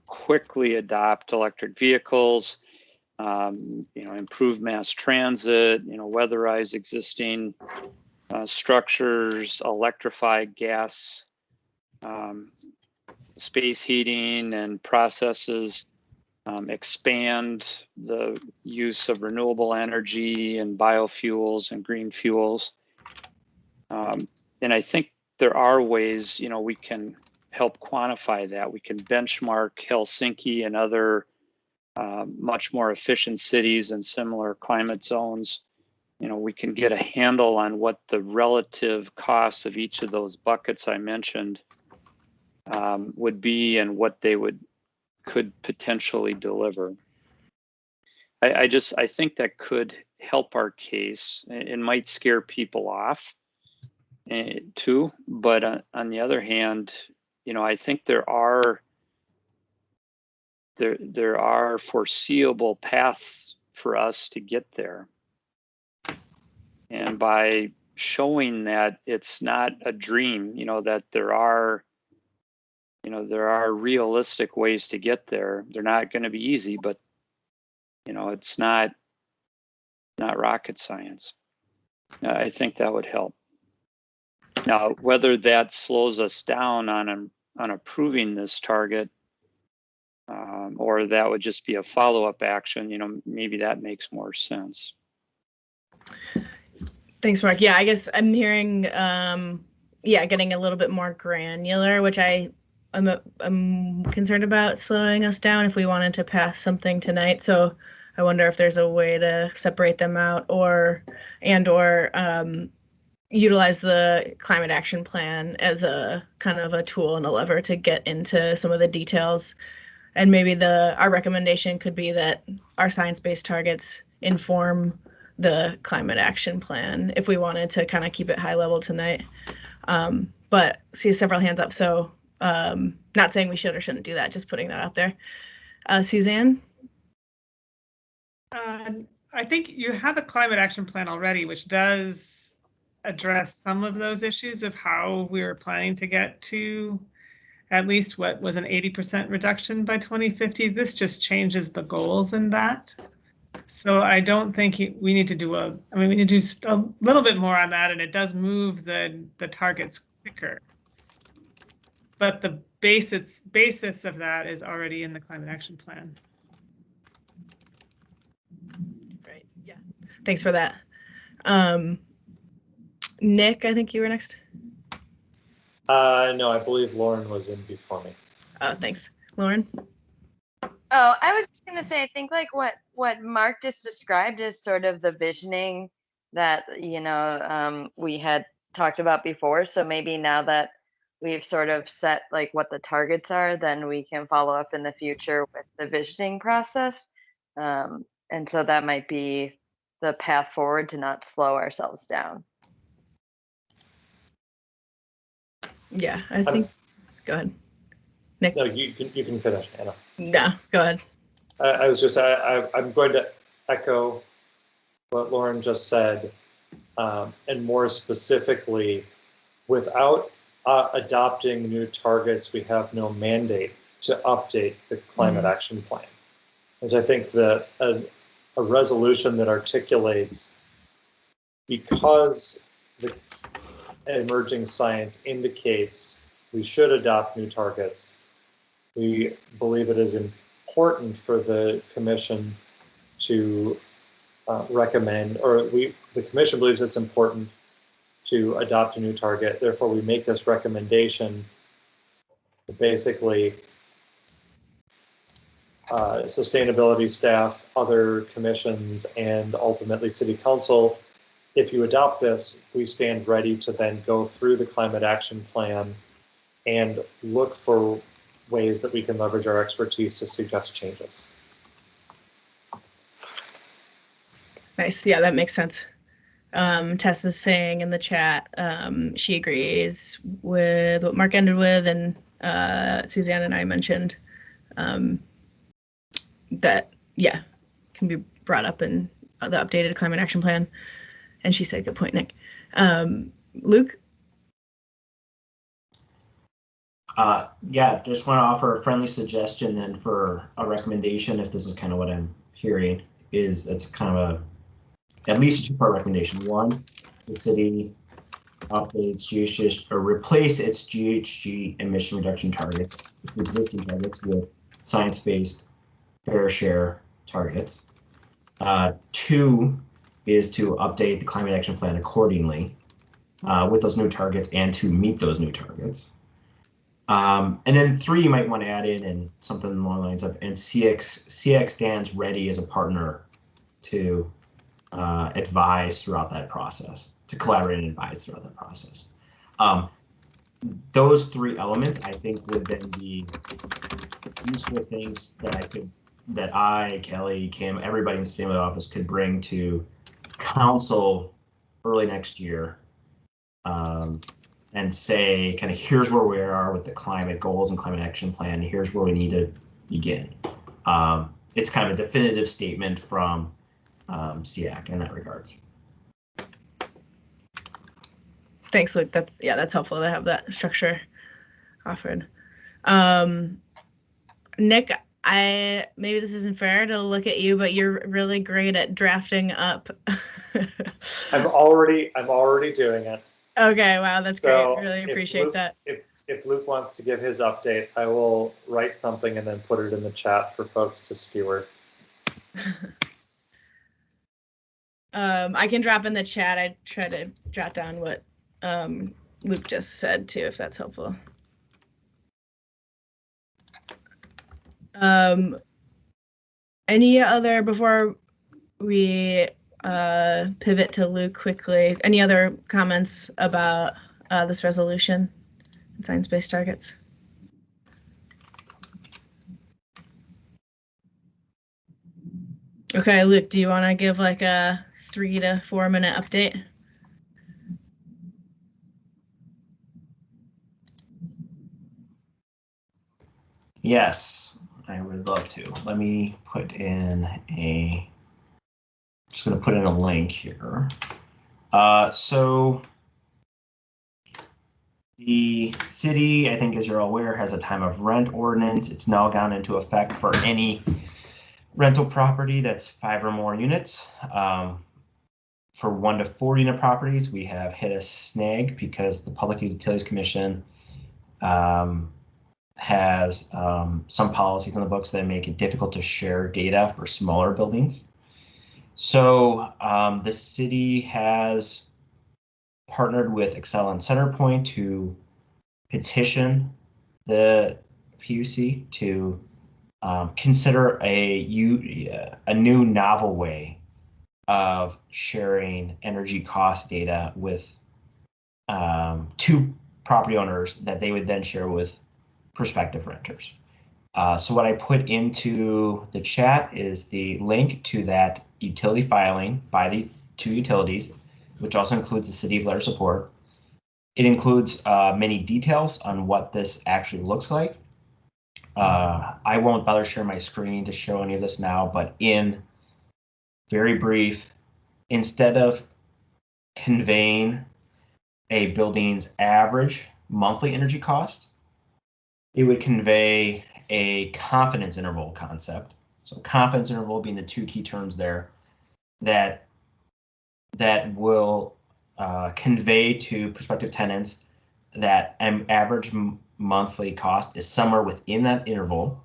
quickly adopt electric vehicles, improve mass transit, weatherize existing structures, electrify gas, space heating and processes, expand the use of renewable energy and biofuels and green fuels. And I think there are ways, we can help quantify that. We can benchmark Helsinki and other much more efficient cities and similar climate zones. We can get a handle on what the relative costs of each of those buckets I mentioned would be and what they could potentially deliver. I think that could help our case. It might scare people off too, but on the other hand, I think there are foreseeable paths for us to get there. And by showing that it's not a dream, that there are realistic ways to get there. They're not going to be easy, but it's not rocket science. I think that would help. Now, whether that slows us down on approving this target, or that would just be a follow-up action, maybe that makes more sense. Thanks, Mark. Yeah, I guess I'm hearing, getting a little bit more granular, which I'm concerned about slowing us down if we wanted to pass something tonight. So I wonder if there's a way to separate them out or utilize the climate action plan as a kind of a tool and a lever to get into some of the details. And maybe our recommendation could be that our science-based targets inform the climate action plan if we wanted to kind of keep it high level tonight. But see several hands up, so not saying we should or shouldn't do that, just putting that out there. Suzanne? I think you have a climate action plan already, which does address some of those issues of how we were planning to get to at least what was an 80% reduction by 2050. This just changes the goals in that. So I don't think we need to do we need to do a little bit more on that, and it does move the targets quicker. But the basis of that is already in the climate action plan. Right, yeah. Thanks for that. Nick, I think you were next. No, I believe Lauren was in before me. Oh, thanks. Lauren? Oh, I was just gonna say, I think like what Mark just described is sort of the visioning that we had talked about before. So maybe now that we've sort of set like what the targets are, then we can follow up in the future with the visioning process. And so that might be the path forward to not slow ourselves down. Yeah, I think. Go ahead, Nick. No, you can finish, Anna. Yeah, go ahead. I was just I'm going to echo what Lauren just said, and more specifically, without adopting new targets, we have no mandate to update the climate action plan. As I think that a resolution that articulates, because the emerging science indicates we should adopt new targets, we believe it is important for the commission to recommend, or the commission believes it's important to adopt a new target. Therefore, we make this recommendation to basically sustainability staff, other commissions, and ultimately City Council. If you adopt this, we stand ready to then go through the climate action plan and look for ways that we can leverage our expertise to suggest changes. Nice. Yeah, that makes sense. Tess is saying in the chat she agrees with what Mark ended with, and Suzanne and I mentioned that, yeah, can be brought up in the updated climate action plan. And she said, good point, Nick. Luke? Yeah, just want to offer a friendly suggestion then for a recommendation, if this is kind of what I'm hearing, is it's kind of at least a two-part recommendation. One, the city updates GHG or replace its GHG emission reduction targets, its existing targets, with science-based fair share targets. 2 is to update the climate action plan accordingly with those new targets and to meet those new targets. And then 3 you might want to add in and something along the lines of, and CX stands ready as a partner to advise throughout that process, to collaborate and advise throughout that process. Those 3 elements, I think, would then be useful things that I, Kelly, Kim, everybody in the state office could bring to council early next year, and say, kind of, here's where we are with the climate goals and climate action plan. Here's where we need to begin. It's kind of a definitive statement from SEAC in that regards. Thanks, Luke. That's helpful to have that structure offered. Nick, maybe this isn't fair to look at you, but you're really great at drafting up. I'm already doing it. Okay, wow, that's So great. Really appreciate that. If Luke wants to give his update, I will write something and then put it in the chat for folks to skewer. I can drop in the chat. I try to jot down what Luke just said too, if that's helpful. Any other, before we pivot to Luke quickly, any other comments about this resolution and science-based targets? Okay, Luke, do you want to give like a 3 to 4 minute update? Yes, I would love to. Let me put in just going to put in a link here. So the city, I think, as you're all aware, has a time of rent ordinance. It's now gone into effect for any rental property that's 5 or more units. For 1 to 4 unit properties, we have hit a snag because the Public Utilities Commission has some policies in the books that make it difficult to share data for smaller buildings. So the city has partnered with Excel and Centerpoint to petition the PUC to consider a new novel way of sharing energy cost data with 2 property owners that they would then share with prospective renters. So what I put into the chat is the link to that utility filing by the 2 utilities, which also includes the city of letter support. It includes many details on what this actually looks like. I won't bother sharing my screen to show any of this now, but in very brief, instead of conveying a building's average monthly energy cost, it would convey a confidence interval concept. So confidence interval being the 2 key terms there that will convey to prospective tenants that an average monthly cost is somewhere within that interval.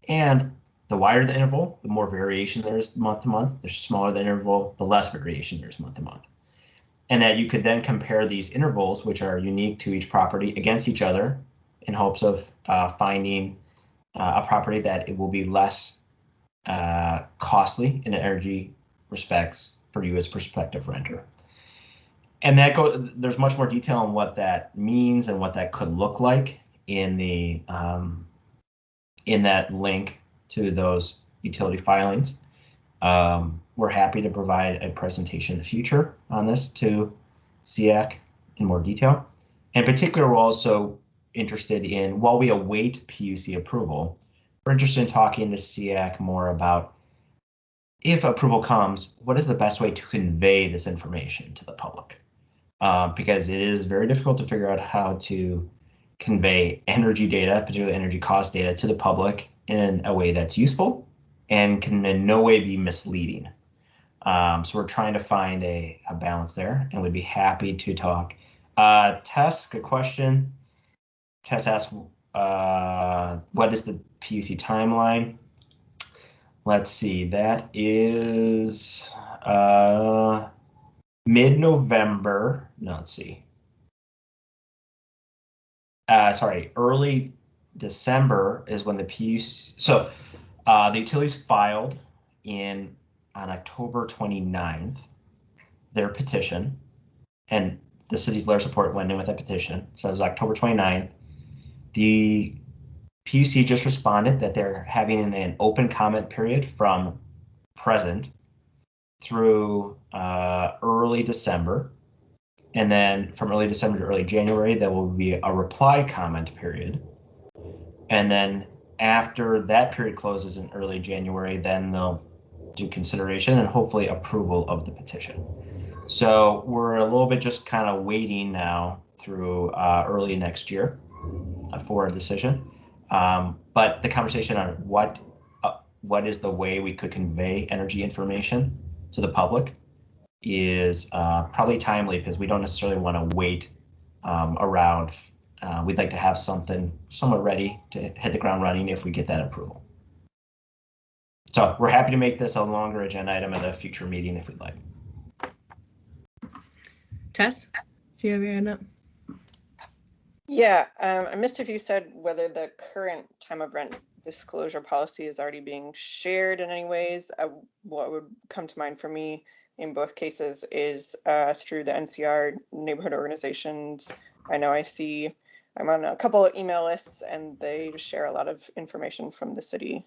And the wider the interval, the more variation there is month to month. The smaller the interval, the less variation there is month to month. And that you could then compare these intervals, which are unique to each property, against each other in hopes of finding a property that it will be less costly in energy respects for you as prospective renter. And there's much more detail on what that means and what that could look like in the in that link to those utility filings. We're happy to provide a presentation in the future on this to SEAC in more detail. In particular, we're also interested in, while we await PUC approval, we're interested in talking to SEAC more about, if approval comes, what is the best way to convey this information to the public? Because it is very difficult to figure out how to convey energy data, particularly energy cost data, to the public in a way that's useful and can in no way be misleading. So we're trying to find a balance there, and we'd be happy to talk. Tess, good question. Tess asked, what is the PUC timeline? let's see, that is mid-November. No, let's see. Sorry, early December is when the PUC. So the utilities filed on October 29th their petition, and the city's letter support went in with that petition. So it was October 29th. The PUC just responded that they're having an open comment period from present through early December. And then from early December to early January, there will be a reply comment period. And then after that period closes in early January, then they'll do consideration and hopefully approval of the petition. So we're a little bit just kind of waiting now through early next year for a decision. But the conversation on what is the way we could convey energy information to the public is probably timely, because we don't necessarily want to wait around. We'd like to have something somewhat ready to hit the ground running if we get that approval. So we're happy to make this a longer agenda item at a future meeting if we'd like. Tess, do you have your hand up? Yeah, I missed if you said whether the current time of rent disclosure policy is already being shared in any ways. What would come to mind for me in both cases is through the NCR neighborhood organizations. I know I'm on a couple of email lists, and they share a lot of information from the city,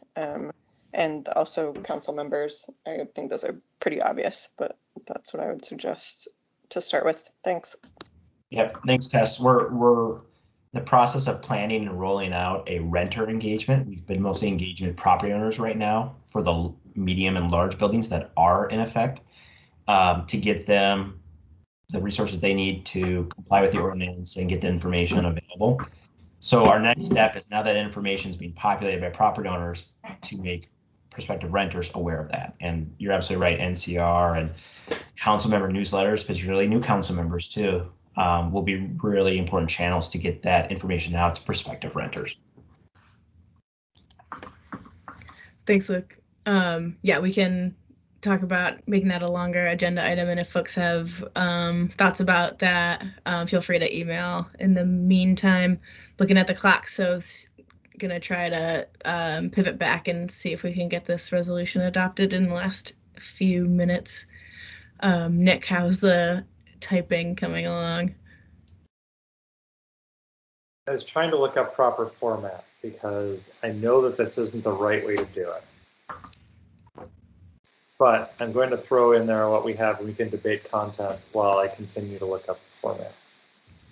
and also council members. I think those are pretty obvious, but that's what I would suggest to start with. Thanks. Yep, thanks, Tess. We're in the process of planning and rolling out a renter engagement. We've been mostly engaging with property owners right now for the medium and large buildings that are in effect, to get them the resources they need to comply with the ordinance and get the information available. So our next step is, now that information is being populated by property owners, to make prospective renters aware of that. And you're absolutely right, NCR and council member newsletters, particularly new council members too, will be really important channels to get that information out to prospective renters. Thanks, Luke. Yeah, we can talk about making that a longer agenda item, and if folks have thoughts about that, feel free to email. In the meantime, looking at the clock, so gonna try to pivot back and see if we can get this resolution adopted in the last few minutes. Nick, how's the typing coming along? I was trying to look up proper format because I know that this isn't the right way to do it. But I'm going to throw in there what we have, and we can debate content while I continue to look up the format.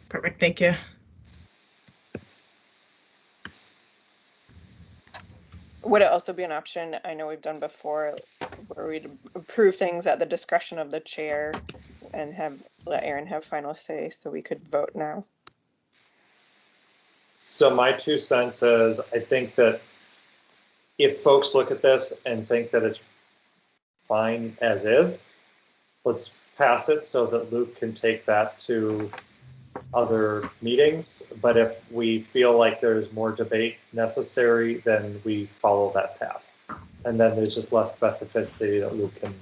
Perfect, thank you. Would it also be an option, I know we've done before, where we'd approve things at the discretion of the chair and let Aaron have final say, so we could vote now? So my 2 cents is, I think that if folks look at this and think that it's fine as is, let's pass it so that Luke can take that to other meetings. But if we feel like there's more debate necessary, then we follow that path. And then there's just less specificity that Luke can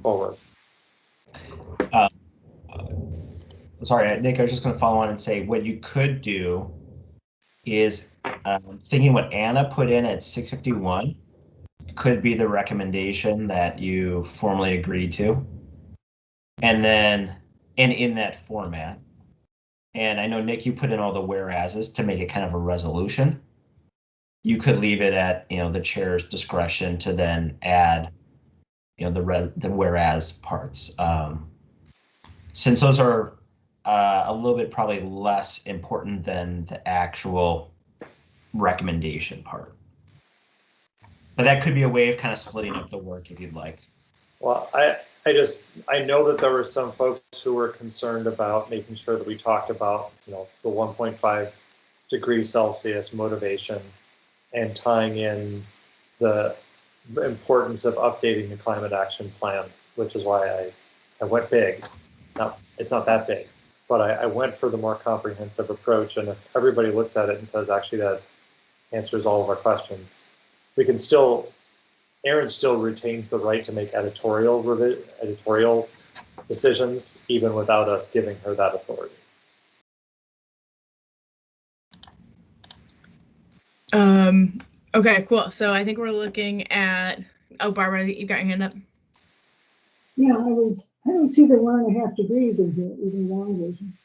forward. Sorry, Nick, I was just going to follow on and say what you could do is thinking what Anna put in at 651 could be the recommendation that you formally agree to. And then, and in that format. And I know, Nick, you put in all the whereases to make it kind of a resolution. You could leave it at, the chair's discretion to then add, the whereas parts. Since those are a little bit probably less important than the actual recommendation part. But that could be a way of kind of splitting up the work if you'd like. Well, I know that there were some folks who were concerned about making sure that we talked about, the 1.5 degrees Celsius motivation and tying in the importance of updating the climate action plan, which is why I went big. Now, it's not that big, but I went for the more comprehensive approach. And if everybody looks at it and says, actually, that answers all of our questions, we can still Aaron still retains the right to make editorial decisions, even without us giving her that authority. Okay, cool. So I think we're looking at, oh, Barbara, you got your hand up. Yeah, I don't see the 1.5 degrees of the even long version.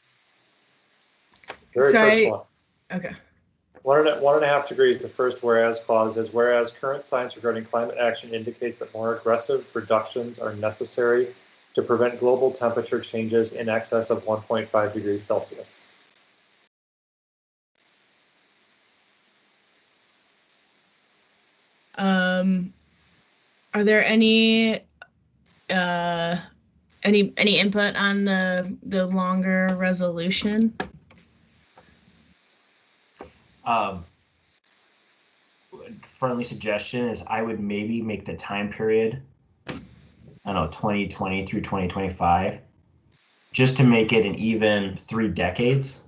Very first one. Okay. 1.5 degrees, the first whereas clause is, whereas current science regarding climate action indicates that more aggressive reductions are necessary to prevent global temperature changes in excess of 1.5 degrees Celsius. Are there any input on the longer resolution? Friendly suggestion is I would maybe make the time period, I don't know, 2020 through 2025, just to make it an even 3 decades.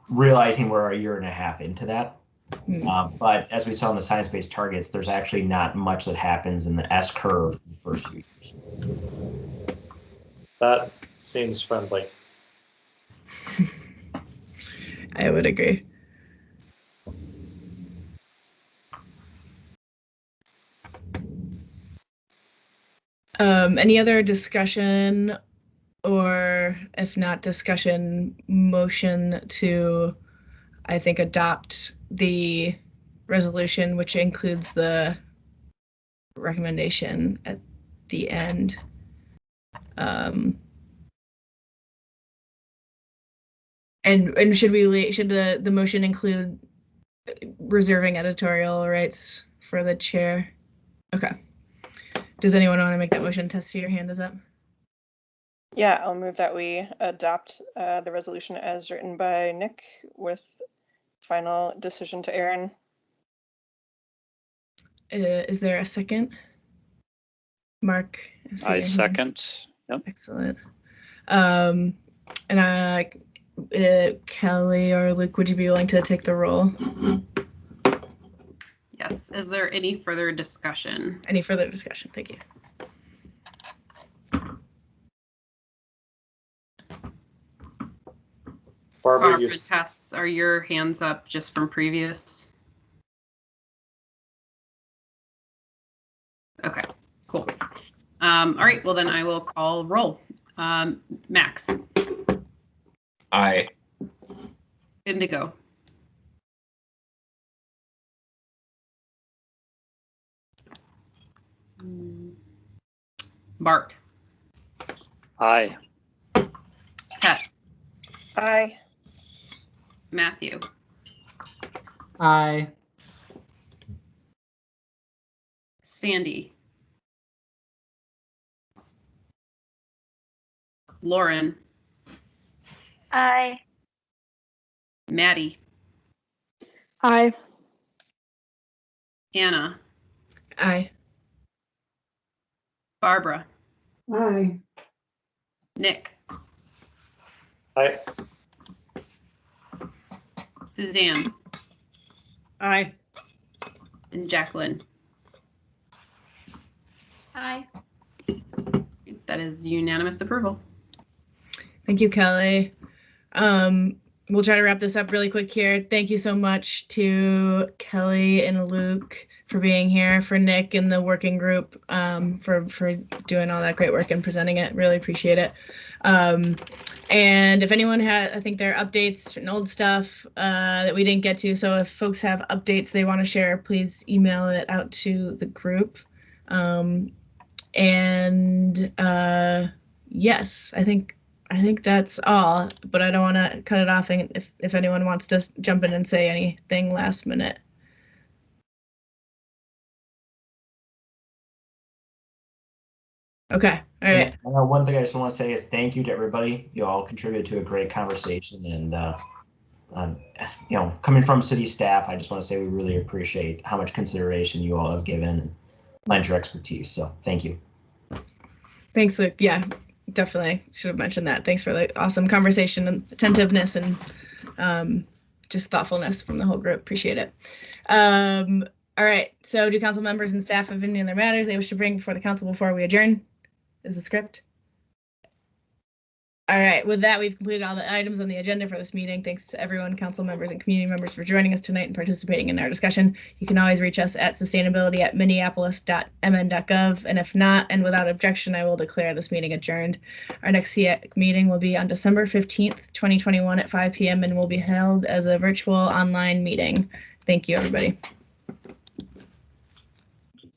Realizing we're 1.5 years into that. But as we saw in the science-based targets, there's actually not much that happens in the S curve for the first few years. That seems friendly. I would agree. Any other discussion, or if not discussion, motion to, I think, adopt the resolution, which includes the recommendation at the end. And should the motion include reserving editorial rights for the chair? Okay. Does anyone want to make that motion? Tessie, your hand is up. Yeah, I'll move that we adopt the resolution as written by Nick with final decision to Aaron. Is there a second? Mark? I second. Yep. Excellent. And Kelly or Luke, would you be willing to take the roll? Yes. Is there any further discussion? Any further discussion? Thank you. Barbara, Tess, are your hands up just from previous? Okay, cool. All right, well then I will call roll. Max. Aye. Indigo. Bart. Aye. Tess. Aye. Matthew. Aye. Sandy. Lauren. Aye. Maddie. Aye. Anna. Aye. Barbara. Aye. Nick. Aye. Suzanne. Aye. And Jacqueline. Aye. That is unanimous approval. Thank you, Kelly. We'll try to wrap this up really quick here. Thank you so much to Kelly and Luke for being here, for Nick and the working group, for doing all that great work and presenting it. Really appreciate it. And if anyone had, I think there are updates and old stuff that we didn't get to. So if folks have updates they want to share, please email it out to the group. Yes, I think that's all, but I don't want to cut it off if anyone wants to jump in and say anything last minute. Okay, all right. One thing I just want to say is thank you to everybody. You all contributed to a great conversation, and coming from city staff, I just want to say we really appreciate how much consideration you all have given and lent your expertise. So thank you. Thanks, Luke. Yeah, definitely should have mentioned that. Thanks for the awesome conversation and attentiveness and just thoughtfulness from the whole group. Appreciate it. All All right, so do council members and staff have any other matters they wish to bring before the council before we adjourn? Is the script? All right, with that, we've completed all the items on the agenda for this meeting. Thanks to everyone, council members and community members, for joining us tonight and participating in our discussion. You can always reach us at sustainability@minneapolis.mn.gov, and if not, and without objection, I will declare this meeting adjourned. Our next CIAC meeting will be on December 15th, 2021 at 5 p.m. and will be held as a virtual online meeting. Thank you, everybody.